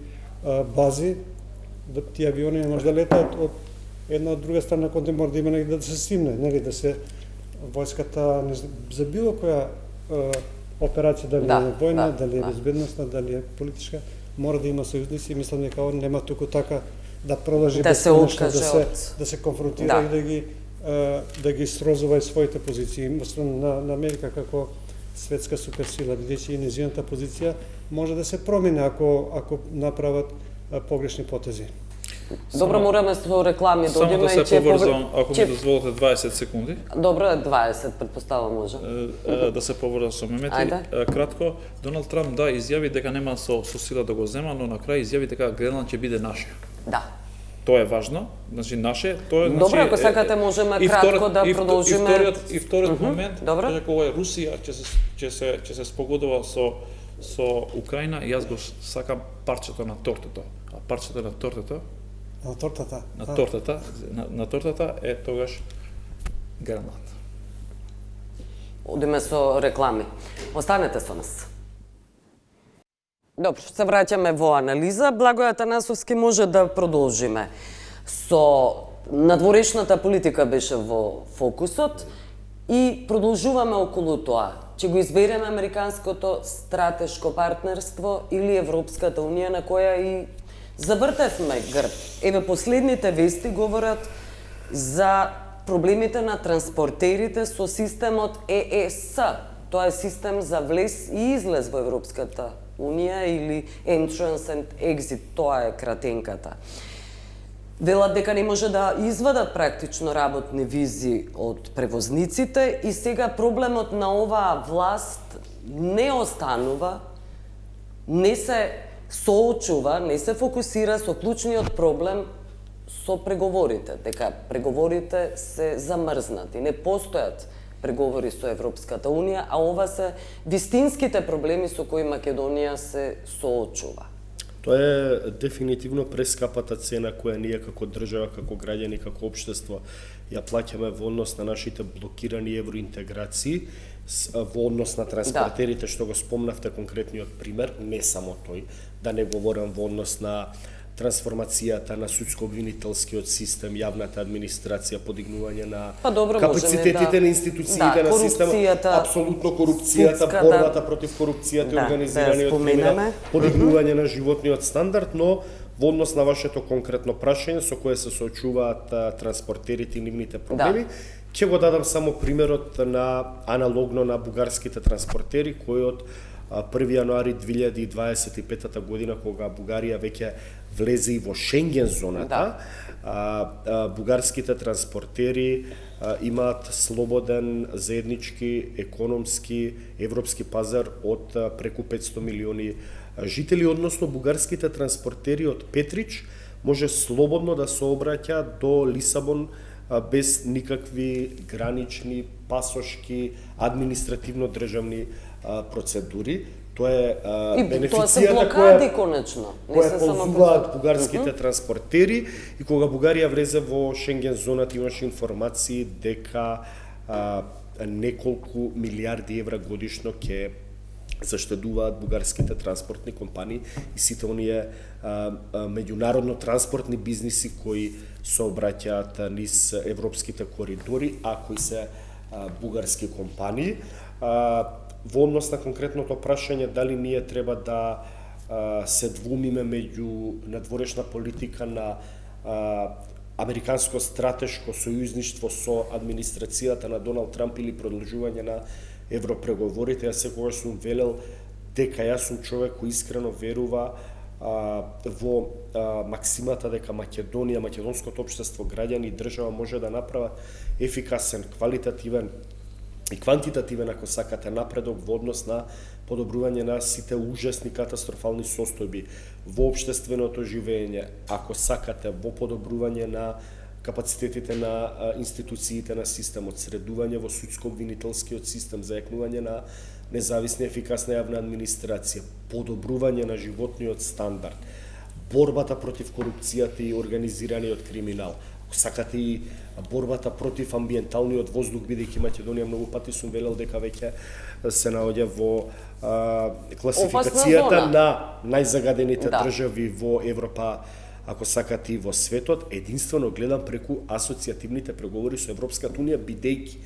бази, да тие авиони може да летаат од една од друга страна, кога мора да има негде да се стимне, нели да се војската за било која операција, дали е војна, дали е безбедносна, дали е политичка, мора да има сојузници и мислам дека он нема туку така да продолжи да се откаже да се конфронтира и да ги срозува и своите позиции. Мислам на Америка како светска суперсила, бидејќи и нејзината позиција може да се промени ако направат погрешни потези. Добро, мораме со реклами да одиме и ќе... Само да се поврзам, ако ми дозволите 20 секунди. Добро, 20, предпоставам може. Да се поврзам со Мемети. Кратко, Доналд Трамп изјави дека нема со сила да го зема, но на крај изјави дека Гренланд ќе биде наше. Да. Тоа е важно, значи наше, тоа е Добро, ако сакате можеме кратко да продолжиме. И вториот момент, дека ова е Русија ќе се спогодува со Украина и јас го сакам парчето на тортата. А парчето на тортата на тортата е тогаш Гренланд. Одиме со реклами. Останете со нас. Добро, се враќаме во анализа. Благоје Атанасовски, може да продолжиме. Со надворешната политика беше во фокусот и продолжуваме околу тоа. Ќе го избереме американското стратешко партнерство или Европската унија на која и завртевме грб. Еве последните вести говорат за проблемите на транспортерите со системот ЕЕС. Тоа е систем за влез и излез во Европската унија или Entrance and Exit, тоа е кратенката. Велат дека не може да извадат практично работни визи од превозниците и сега проблемот на оваа власт не останува, не се соочува, не се фокусира со клучниот проблем со преговорите, дека преговорите се замрзнати, не постојат преговори со Европската унија, а ова се вистинските проблеми со кои Македонија се соочува. Тоа е дефинитивно прескапата цена која ние како држава, како граѓани, како општество ја плаќаме во однос на нашите блокирани евроинтеграции, во однос на транспортерите, што го спомнавте конкретниот пример, не само тој, да не говорам во однос на трансформацијата на судско-обвинителскиот систем, јавната администрација, подигнување на капацитетите на институциите на системот, апсолутно корупцијата, борбата против корупцијата и организираниот криминал, подигнување на животниот стандард, но во однос на вашето конкретно прашање со кое се соочуваат транспортерите и нивните проблеми, ќе го дадам само примерот на аналогно на бугарските транспортери кои од 1 јануари 2025 година, кога Бугарија веќе влезе и во Шенген зоната, бугарските транспортери имаат слободен заеднички економски европски пазар од преку 500 милиони жители, односно бугарските транспортери од Петрич може слободно да се обраќа до Лисабон без никакви гранични, пасошки, административно-државни процедури. Тоа е бенефицијата која ползуваат бугарските транспортери, и кога Бугарија влезе во Шенген зоната имаше информации дека неколку милиарди евра годишно ќе заштедуваат бугарските транспортни компании и сите оние меѓународно транспортни бизниси кои се обраќаат низ европските коридори, а кои се бугарски компании. Во однос на конкретното прашање дали ние треба да се двумиме меѓу надворешна политика на американско стратешко сојузништво со администрацијата на Доналд Трамп или продолжување на европреговорите, јас секогаш сум велел дека јас сум човек кој искрено верува во максимата дека Македонија, македонското општество, граѓани и држава може да направат ефикасен, квалитативен и квантитативен, ако сакате, напредок во однос на подобрување на сите ужасни катастрофални состојби во општественото живење, ако сакате, во подобрување на капацитетите на институциите на системот, средување во судско-обвинителскиот систем, зајакнување на независна и ефикасна јавна администрација, подобрување на животниот стандард, борбата против корупцијата и организираниот криминал, ако сакате и борбата против амбиенталниот воздух, бидејќи Македонија многу пати сум велел дека веќе се наоѓа во класификацијата на најзагадените држави во Европа, ако сакате и во светот. Единствено гледам преку асоцијативните преговори со Европската унија, бидејќи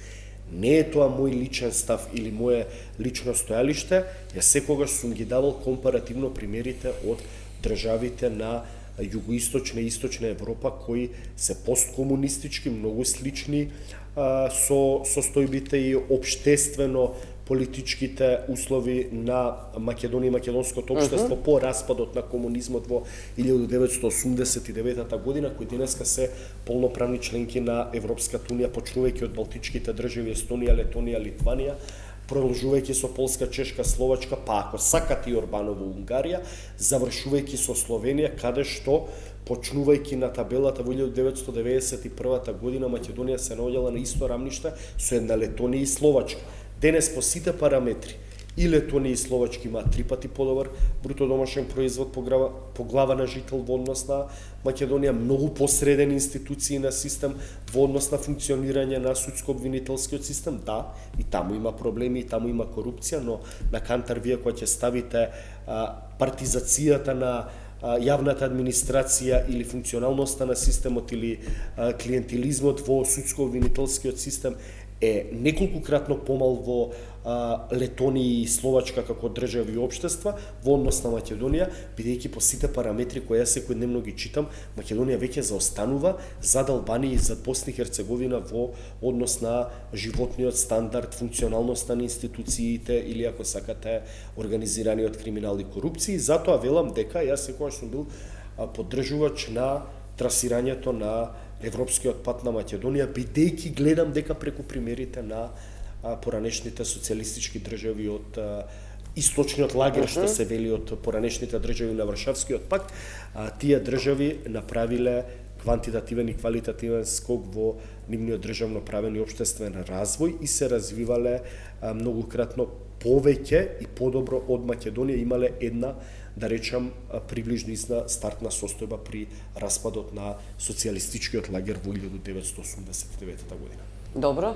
не е тоа мој личен став или мое лично стојалиште, јас секогаш сум ги давал компаративно примерите од државите на југоисточна и источна Европа кои се посткомунистички, многу слични со состојбите и општествено политичките услови на Македонија и македонското општество по распадот на комунизмот во 1989 година, кои денеска се полноправни членки на Европската унија, почнувајќи од балтичките држави Естонија, Летонија, Литванија, продолжувајќи со Полска, Чешка, Словачка, па ако сакате и Орбаново, Унгарија, завршувајќи со Словенија, каде што почнувајќи на табелата во 1991 година Македонија се наоѓала на исто рамниште со една Летонија и Словачка. Денес по сите параметри и Летонија и Словачка имаат 3 пати подобар бруто домашен производ по глава на жител во однос на Македонија, многу посредени институции на систем во однос на функционирање на судско-обвинителскиот систем. Да, и таму има проблеми, и таму има корупција, но на кантар вие кога ќе ставите партизацијата на јавната администрација или функционалноста на системот или клиентилизмот во судско-обвинителскиот систем е неколкукратно помал во Летонија и Словачка како држави и општества во однос на Македонија, бидејќи по сите параметри кои јас секојдневно ги читам, Македонија веќе заостанува зад Албанија и зад Босна и Херцеговина во однос на животниот стандард, функционалноста на институциите или, ако сакате, организираниот криминал и корупција. Затоа велам дека јас секогаш сум бил поддржувач на трасирањето на европскиот пат на Македонија, бидејќи гледам дека преку примерите на поранешните социјалистички држави од источниот лагер, што се вели од поранешните држави на Варшавскиот пакт, тие држави направиле квантитативен и квалитативен скок во нивниот државно правен и општествен развој и се развивале многократно повеќе и подобро од Македонија, имале една, да речам, приближно иста стартна состојба при распадот на социјалистичкиот лагер во 1989 година. Добро.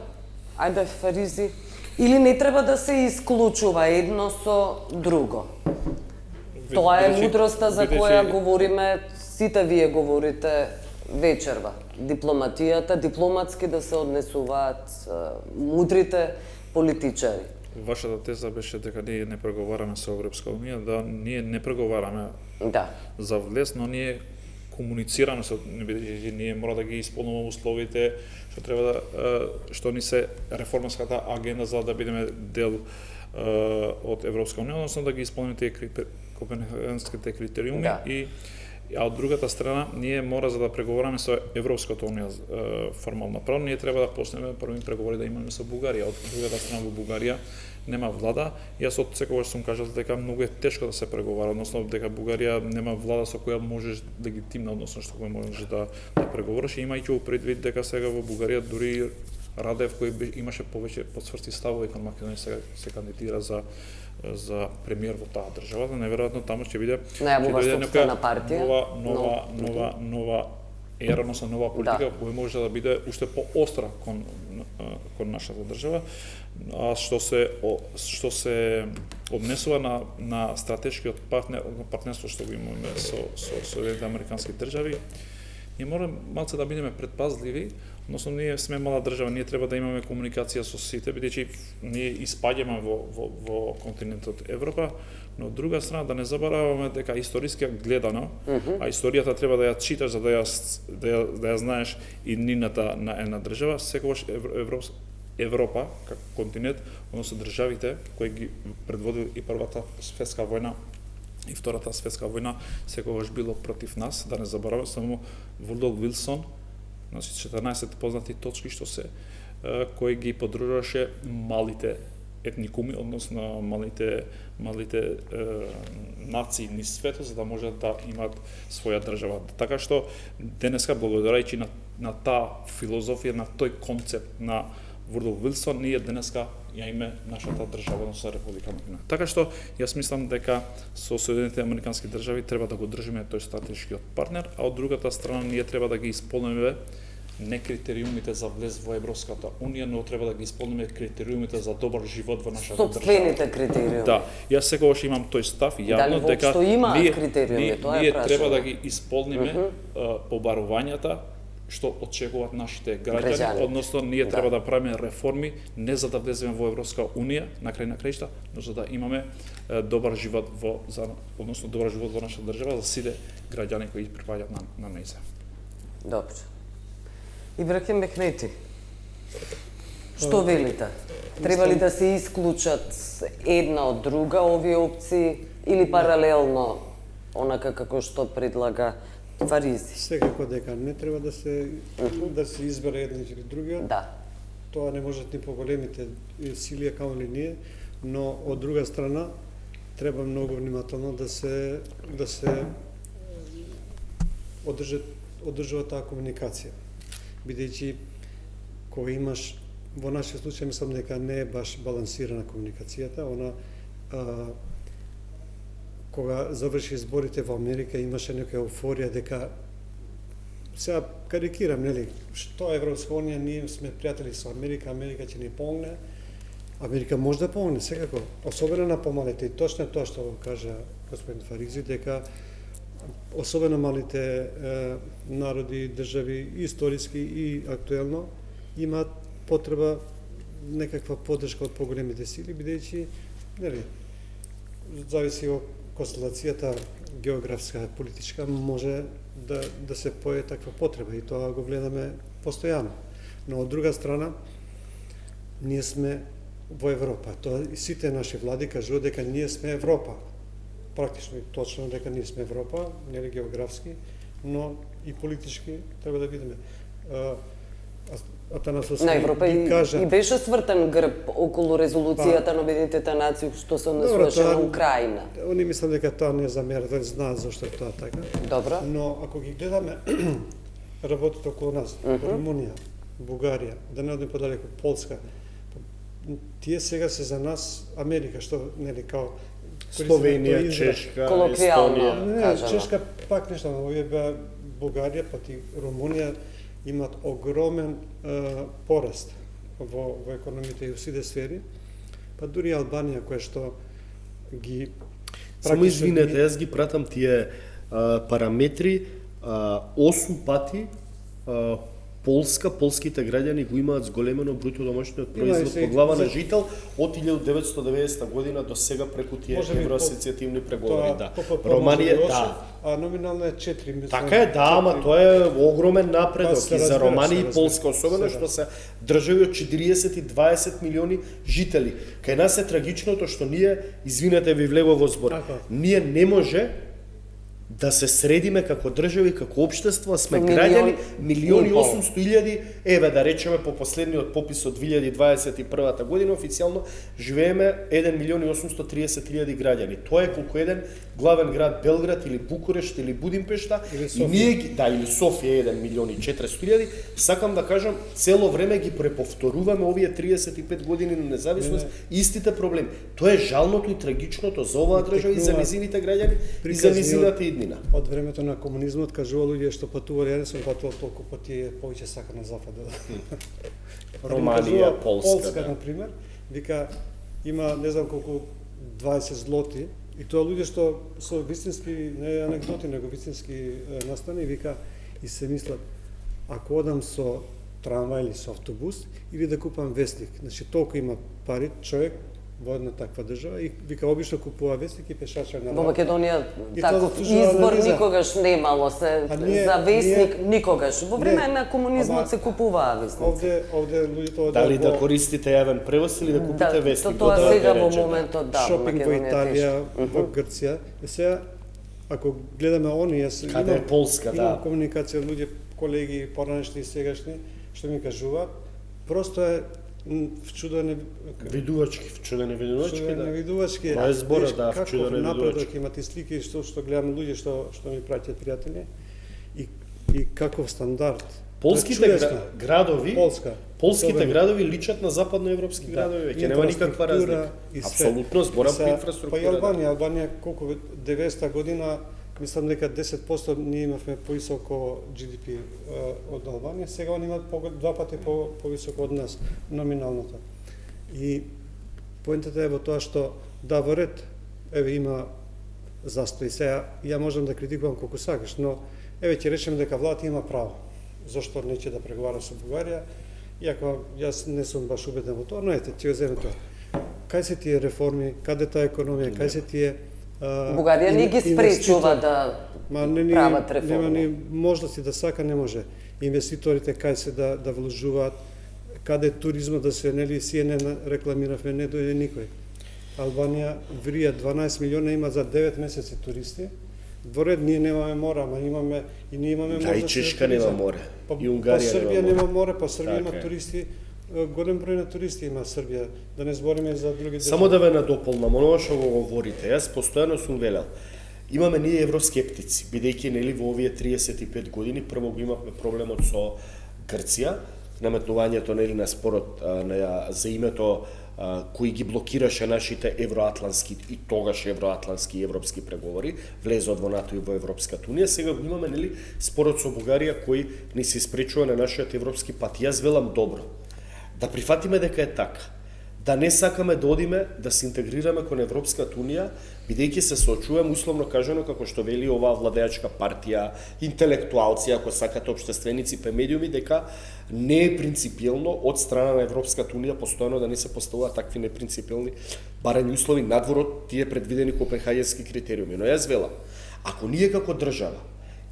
Ајде, Фаризи. Или не треба да се исклучува едно со друго? Тоа е мудроста за која говориме, сите вие говорите вечерва. Дипломатијата, дипломатски да се однесуваат мудрите политичари. Вашата теза беше дека ние не преговараме со Европска унија, да ние не преговараме за влез, но ние комуницираме со ние мора да ги исполнуваме условите што треба да што ни се реформската агенда за да бидеме дел од Европска унија, односно да ги исполниме тие копенхагенските критериуми а од другата страна ние мора за да преговараме со Европската унија формално правно, ние треба да почнеме први преговори да имаме со Бугарија. Од другата страна во Бугарија нема влада. Јас од секогаш сум кажал дека многу е тешко да се преговара, односно дека Бугарија нема влада со која можеш легитимно, односно што која можеш да преговориш, имајќи во предвид дека сега во Бугарија дури Радев кој имаше повеќе потврди ставови кон Македонија се кандидира за премиер во таа држава, неверојатно таму ќе биде собствена партија, нова ера, односно нова политика која може да биде уште поостра кон нашата држава. А што се однесува на стратешкиот партнерство што го имаме со Соединетите американски држави, ние мораме малце да бидеме предпазливи, односно ние сме мала држава, ние треба да имаме комуникација со сите, бидејќи ние испаѓаме во континентот Европа, но од друга страна да не забораваме дека историски гледано, а историјата треба да ја читаш за да ја знаеш и нината на една држава, секогаш Европа како континент, односно државите кои ги предводил и Првата светска војна и Втората светска војна, секогаш било против нас, да не забораваме, само Вудро Вилсон, значи 14 познати точки што се кои ги подружуваше малите етникуми, односно малите нации низ светот, за да можат да имаат своја држава. Така што денеска благодарејќи на таа филозофија, на тој концепт на Вудро Вилсон, ние денеска ја име нашата држава, односно Република Македонија. Така што јас мислам дека со Соединетите американски држави треба да го држиме тој стратешкиот партнер, а од другата страна ние треба да ги исполниме не критериумите за влез во Европската унија, но треба да ги исполниме критериумите за добар живот во нашата држава. Сопствените критериуми. Да, јас секогаш имам тој став јавно дека ние треба да ги исполниме побарувањата што очекуваат нашите граѓани, односно ние треба да правиме реформи не за да влеземе во Европска унија на крај на краишта, но за да имаме добар живот односно добар живот во нашата држава за сите граѓани кои припаѓаат на нејза. Добро. Ибрахим Мехмети, што велите? Треба ли да се исклучат една од друга овие опции или паралелно онака како што предлага Фаризи? Секако дека не треба да се избере еден или другиот. Да. Тоа не можат ни поголемите сили, камо ли ние, но од друга страна треба многу внимателно да се одржува таа комуникација. Бидејќи кога имаш, во нашиот случај мислам дека не е баш балансирана комуникацијата, кога заврши изборите во Америка имаше нека еуфорија дека сега карикирам, нели, што Европска унија, ние сме пријатели со Америка, Америка ќе ни помогне. Америка може да помогне секако, особено на помалите, и точно тоа што го кажа господин Фаризи, дека особено малите народи, држави, историски и актуелно, имаат потреба некаква поддршка од поголемите сили, бидејќи, нели, зависи од констелацијата географска, политичка, може да се појави таква потреба и тоа го гледаме постојано. Но од друга страна, ние сме во Европа. Тоа и сите наши влади кажуваат дека ние сме Европа. Практично и точно дека ние сме Европа, нели географски, но и политички треба да видиме. На Европа и беше свртен грб околу резолуцијата на Обединетите нации што се однесуваше на Украина. Они мислам дека тоа не замерат, знаат зашто е тоа така. Добро. Но ако ги гледаме работат околу нас, Румунија, Бугарија, да не одим подалеку, Полска. Тие сега се за нас Америка, што нели као Словенија, тој израз. Чешка, Колоквијално. Естонија. Не, кажано. Чешка пак нешто, но овие беа Бугарија, па ти Румунија имат огромен пораст во економиите и во сите сфери, па дури Албанија која што ги Само извинете, јас ги пратам тие параметри 8 пати Полска, полските граѓани го имаат зголемено бруто домашниот производ по глава на жител од 1990 година до сега преку тие евроасоцијативни преговори, да. Романија, да. А номинално е 4, мислам. Така е, да, ама тоа е огромен напредок Се и за разбира, Романија се и Полска, особено што се држави од 40 и 20 милиони жители. Кај нас е трагичното што ние, извинете, ви влегува во збор, Така. ние не може да се средиме како држави, како општество, а сме Милион граѓани, и милиони пол. 800.000, еве да речеме по последниот попис од 2021 година, официјално живееме 1.830.000 граѓани. Тоа е колку еден главен град Белград или Букурешт или Будимпешта, Или и Софија. ние ги, да, или Софија 1.400.000, сакам да кажам, цело време ги преповторуваме овие 35 години на независност, истите проблеми. Тоа е жалното и трагичното за оваа држава и за незините граѓани и за незината иднина. Од времето на комунизмот кажува луѓе што патувале, ја не сум патувал толку пати, повеќе сака на запад. Романија, Полска, да. на пример, вика има не знам колку 20 злоти и тоа луѓе што со вистински не анекдоти, него вистински настани, вика и се мислат ако одам со трамвај или со автобус или да купам вестник. Значи толку има пари човек во една таква држава и вика обично купува вестник и пешача на Во работа. Македонија И таков тоа заслужува избор анализа. никогаш немало се А ние- за вестник ние- никогаш. Во време Не, на комунизмот ама се купуваа вестници. Овде луѓето одат Дали да во користите јавен превоз или да купите Да, вестник? тоа да сега во речеме. моментот да, во шопинг во Македонија е Италија, тешко. во Грција. И сега, ако гледаме они, јас Каде е Полска, да. имам комуникација од луѓе, колеги, поранешни и сегашни, што ми кажуваат, просто е вчудени, Видувачки, вчудени видувачки, да. видувачки. Тоа е збора, Видиш да, каков вчудени напредок видувачки. имат и слики што гледам луѓе што ми праќаат пријатели и каков стандард. Полските Тоа е чудесно. градови, Полска. полските Особено. градови личат на западноевропски градови, веќе нема никаква Инфраструктура разлика. и све. Апсолутно, зборам Сега, по инфраструктура. Па и Албанија колку 90-та година, мислам дека 10% ние имавме поисоко GDP од Албанија, сега они имаат два пати повисоко од нас, номиналното. И поентата е во тоа што да во ред, еве има застои. Сега ја можам да критикувам колку сакаш, но еве ќе речеме дека владата има право. Зошто не ќе да преговара со Бугарија, иако јас не сум баш убеден во тоа, но ете, ќе го земе тоа. Кај се тие реформи, каде таа економија, кај се тие Бугарија не ги спречува да прават Нема реформи. ни можности да сака, не може. Инвеститорите кај се да вложуваат, каде туризмот да се, нели, CNN рекламиравме, не дојде никој. Албанија врија 12 милиона има за 9 месеци туристи. Во ред ние немаме море, ама имаме и ние имаме Да, и можности за Чешка нема туризам. море. Па, И Унгарија Србија нема нема море, па Србија има Така е. туристи, голем број на туристи има Србија, да не збориме за други држави. Само да ве надополнам, оно што го говорите, јас постојано сум велел. Имаме ние евроскептици, бидејќи нели во овие 35 години прво го имавме проблемот со Грција, наметнувањето нели на спорот за името кој ги блокираше нашите евроатлански и тогаш евроатлански и европски преговори, влезот во НАТО и во Европската унија. Сега го имаме нели спорот со Бугарија кој ни се испречува на нашиот европски пат. Јас велам добро. Да прифатиме дека е така. Да не сакаме да одиме да се интегрираме кон Европската унија, бидејќи се соочуваме условно кажано како што вели оваа владеачка партија, интелектуалци, ако сакате општественици пе медиуми, дека не е принципиелно од страна на Европската унија постојано да не се поставуваат такви непринципиелни барања услови надвор од тие предвидени копенхаѓенски критериуми. Но јас велам, ако ние како држава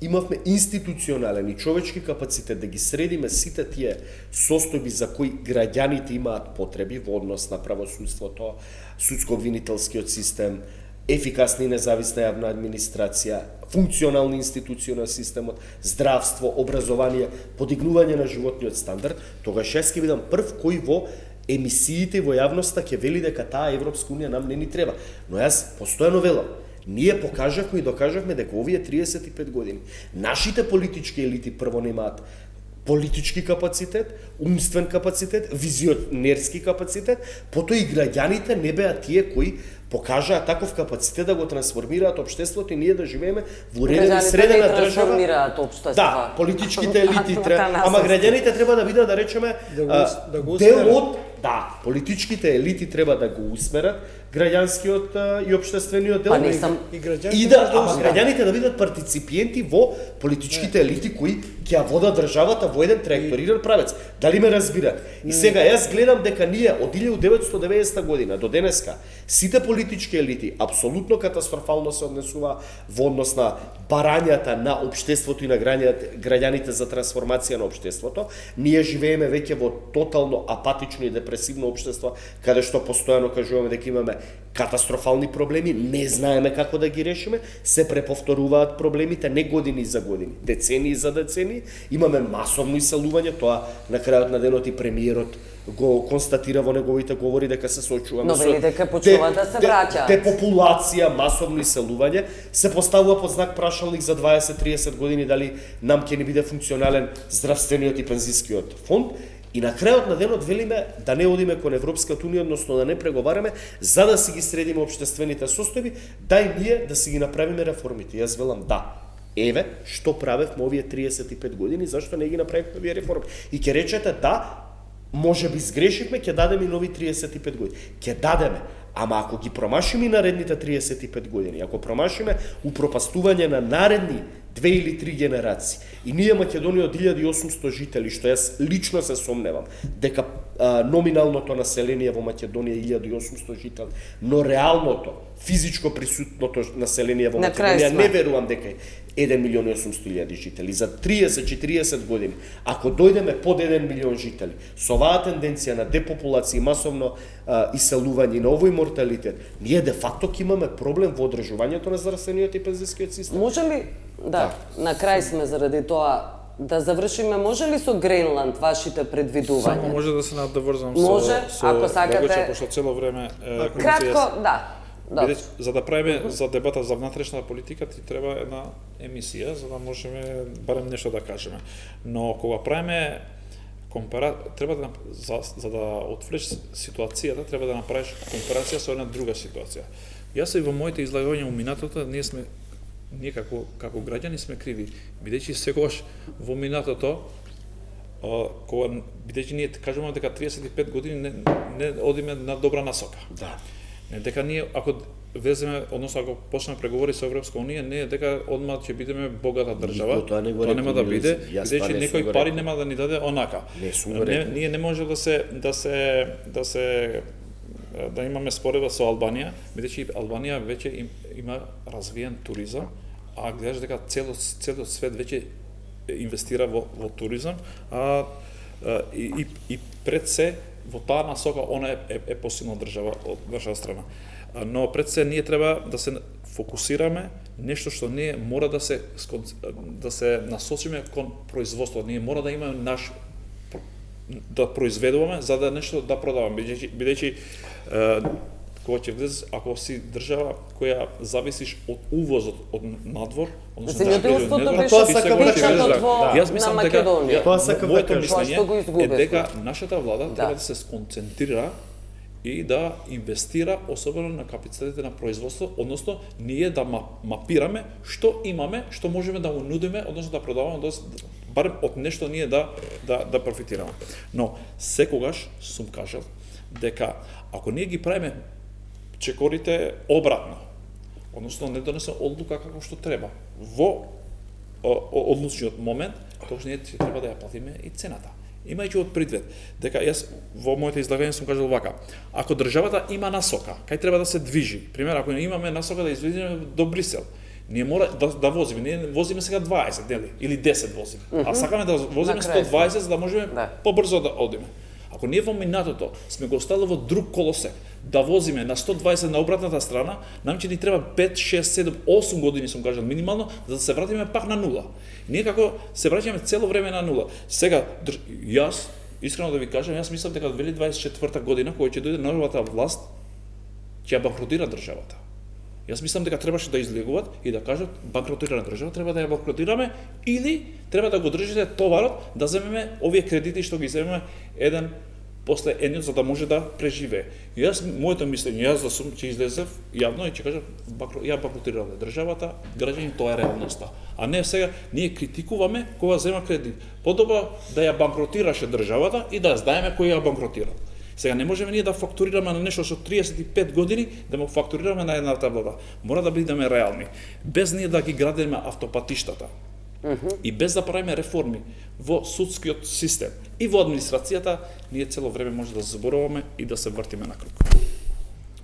имавме институционален и човечки капацитет да ги средиме сите тие состојби за кои граѓаните имаат потреби во однос на правосудството, судско-обвинителскиот систем, ефикасна и независна јавна администрација, функционални институции на системот, здравство, образование, подигнување на животниот стандард, тогаш јас ќе бидам прв кој во емисиите во јавноста ќе вели дека таа Европска унија нам не ни треба. Но јас постојано велам, Ние покажавме и докажавме дека овие 35 години нашите политички елити прво немаат политички капацитет, умствен капацитет, визионерски капацитет, потоа и граѓаните не беа тие кои покажаа таков капацитет да го трансформираат општеството и ние да живееме во уредена средена држава. Трансформираат општеството. Да, политичките елити треба, ама граѓаните треба да бидат, да речеме, да го дел од, да, политичките елити треба да го усмерат граѓанскиот и општествениот дел. Па не сам и граѓаните И да, ама граѓаните да бидат партиципиенти во политичките елити кои ќе ја водат државата во еден траекториран правец. Дали ме разбират? И сега јас гледам дека ние од 1990 година до денеска сите политички елити апсолутно катастрофално се однесува во однос на барањата на општеството и на граѓаните за трансформација на општеството. Ние живееме веќе во тотално апатично и депресивно општество, каде што постојано кажуваме дека имаме катастрофални проблеми, не знаеме како да ги решиме, се преповторуваат проблемите не години за години, децении за децении, имаме масовно иселување, тоа на крајот на денот и премиерот го констатира во неговите говори дека се соочуваме Но вели дека почнуваат да се враќаат. Депопулација, масовно иселување, се поставува под знак прашалник за 20-30 години дали нам ќе не биде функционален здравствениот и пензискиот фонд. И на крајот на денот велиме да не одиме кон Европската унија, односно да не преговараме, за да си ги средиме општествените состојби, дај ние да си ги направиме реформите. Јас велам да. Еве, што правевме овие 35 години, зашто не ги направивме овие реформи? И ќе речете да, може би сгрешивме, ќе дадеме и нови 35 години. Ќе дадеме, ама ако ги промашиме и наредните 35 години, ако промашиме упропастување на наредни 2 или 3 генерации, и ние Македонија од 1800 жители, што јас лично се сомневам, дека номиналното население во Македонија е 1800 жители, но реалното, физичко присутното население во Македонија, не верувам дека е 1.800.000 жители. За 30-40 години, ако дојдеме под 1 милион жители, со оваа тенденција на депопулација и масовно иселување на овој морталитет, ние де факто ќе имаме проблем во одржувањето на здравствениот и пензискиот систем. Може ли, да, на крај сме заради тоа, да завршиме, може ли со Гренланд вашите предвидувања? Само може да се надврзам Може, со ако сакате. Драгоча, пошто цело време Кратко, да. Бидејќи за да правиме за дебата за внатрешната политика ти треба една емисија за да можеме барем нешто да кажеме. Но кога правиме треба да за да отвлечеш ситуацијата треба да направиш компарација со една друга ситуација. Јас и во моите излагања у минатото ние како граѓани сме криви, бидејќи секогаш во минатото кога бидејќи ние кажуваме дека 35 години не одиме на добра насока. Да. Не дека ние ако влеземе, односно ако почнеме преговори со Европска унија, не е дека одма ќе бидеме богата држава. Тоа нема да биде, бидејќи некој пари нема да ни даде онака. Ние не може да имаме спорева со Албанија, бидејќи Албанија веќе има развиен туризам, а гледаш дека целиот свет веќе инвестира во туризам, и пред се во таа насока она е посилна држава од наша страна. Но пред се ние треба да се фокусираме нешто што ние мора да се насочиме кон производство. Ние мора да имаме да произведуваме за да нешто да продаваме, бидејќи кога ќе влезеш, ако си држава која зависиш од увозот од надвор, земјоделството беше вклучено на Македонија. Моето мислење е дека нашата влада треба да се сконцентрира и да инвестира особено на капацитетите на производство, односно ние да мапираме што имаме, што можеме да го нудиме, односно да продаваме, барем од нешто ние да профитираме. Но секогаш сум кажал дека ако ние ги правиме чекорите обратно, односно не донесеме одлука како што треба во одлучниот момент, тогаш ние треба да ја платиме и цената. Имајќи од предвид дека јас во моите излагања сум кажал вака: ако државата има насока, кај треба да се движи. Пример, ако имаме насока да излеземе до Брисел, ние мора да возиме, ние возиме сега 20, нели, или 10 возиме. А сакаме да возиме 120 за да можеме побрзо да одиме. Ако ние во минатото сме го оставили во друг колосек да возиме на 120 на обратната страна, нам ќе ни треба 5, 6, 7, 8 години, сум кажал минимално, за да се вратиме пак на нула. Ние како се враќаме цело време на нула. Сега јас искрено да ви кажам, јас мислам дека од 2024 година кога ќе дојде новата власт, ќе банкротира државата. Јас мислам дека требаше да излегуваат и да кажат банкротирана држава, треба да ја банкротираме или треба да го држите товарот да земеме овие кредити што ги земеме еден после едниот за да може да преживее. Јас моето мислење, јас да сум ќе излезев јавно и ќе кажам ја банкротирала државата, граѓани тоа е реалноста. А не сега ние критикуваме кога зема кредит. Подобро да ја банкротираше државата и да знаеме кој ја банкротира. Сега не можеме ние да фактурираме на нешто со 35 години, да му фактурираме на едната влада. Мора да бидеме реални. Без ние да ги градиме автопатиштата. И без да правиме реформи во судскиот систем и во администрацијата, ние цело време може да забораваме и да се вртиме на круг.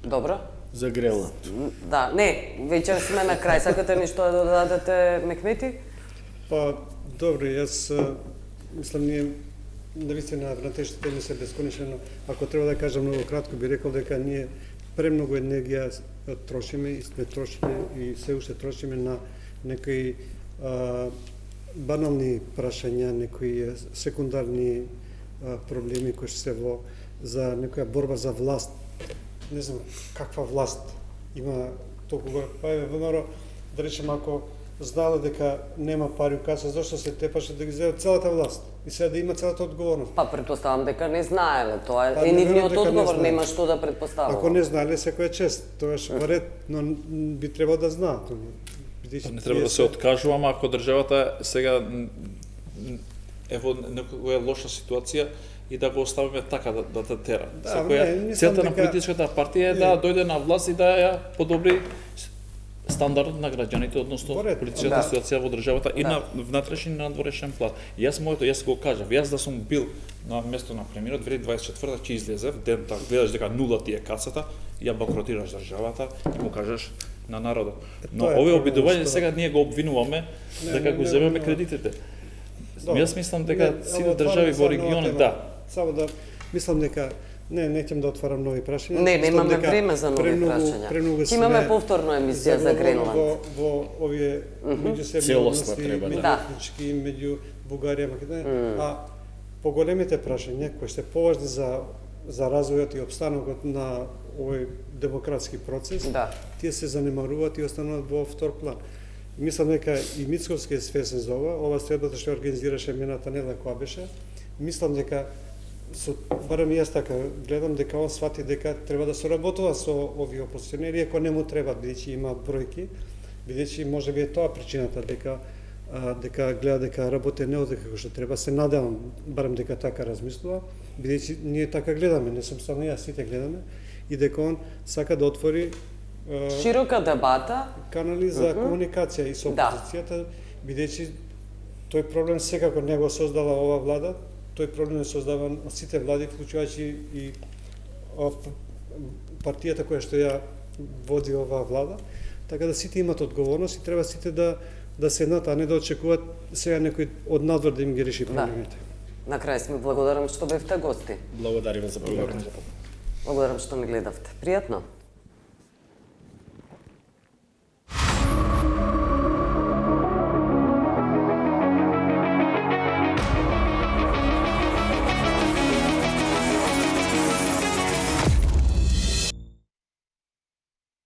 Добро? За Гренланд. Да, не, веќе сме на крај. Сакате нешто да додадете, Мехмети? Па, добро, јас мислам ние навистина на тешки теми се бесконечно, но ако треба да кажам многу кратко, би рекол дека ние премногу енергија трошиме и сме трошиле и се уште трошиме на некои банални прашања, некои секундарни проблеми кои се за некоја борба за власт. Не знам каква власт има толку па е ВМРО, да речем ако знала дека нема пари у каса, зашто се тепаше да ги земе целата власт и сега да има целата одговорност? Па предпоставам дека не знаеле, тоа Па, е нивниот дека не одговор, знаеле. нема што да предпоставува. Ако не знаеле, секој е чест, тоа е во ред, но би требало да знаат. Не треба да се откажуваме ако државата сега е во некоја лоша ситуација и да го оставиме така да те тера. Да, не, мислам целта на дека- политичката партија е да дојде на власт и да ја подобри стандард на граѓаните, односно Во ред. политичката Да. ситуација во државата и Да. на внатрешен и на надворешен план. Јас го кажав, јас да сум бил на место на премиерот 2024 ќе излезев, дента гледаш дека нула ти е касата, ја банкротираш државата и му кажеш на народот. Но Тоа е овие проблем, обидување што- сега ние го обвинуваме дека го земеме кредитите. Добро. Јас мислам дека Не, сите ама држави отвараме во за нова регионот, тема. да, Само да мислам дека не ќе да отварам нови прашања. Не, Мислам немаме дека време за нови прашања. Премногу Ќе имаме сме повторно емисија за Гренланд. Во овие меѓусебни Целосна односи, треба, да. меѓуетнички, меѓу Бугарија и Македонија, а поголемите прашања кои се поважни за развојот и обстанокот на овој демократски процес, Да. тие се занемаруваат и остануваат во втор план. Мислам дека и Мицковски е свесен за ова средбата што организираше мината недела која беше. Мислам дека барем јас така гледам дека он свати дека треба да соработува со овие опозиционери, ако не му треба, бидејќи има бројки, бидејќи можеби е тоа причината дека гледа дека работи не оде како што треба. Се надевам барем дека така размислува, бидејќи ние така гледаме, не сум само јас, сите гледаме, и дека он сака да отвори Широка дебата, канали за комуникација и со Да. опозицијата, бидејќи тој проблем секако не го создава ова влада, тој проблем е создаван од сите влади, вклучувајќи и партијата која што ја води оваа влада, така да сите имат одговорност и треба сите да седнат, а не да очекуваат сега некој од надвор да им ги реши проблемите. на крај сме благодарам што бевте гости. Благодариме за програмата. Благодарам што ни гледавте. Пријатно.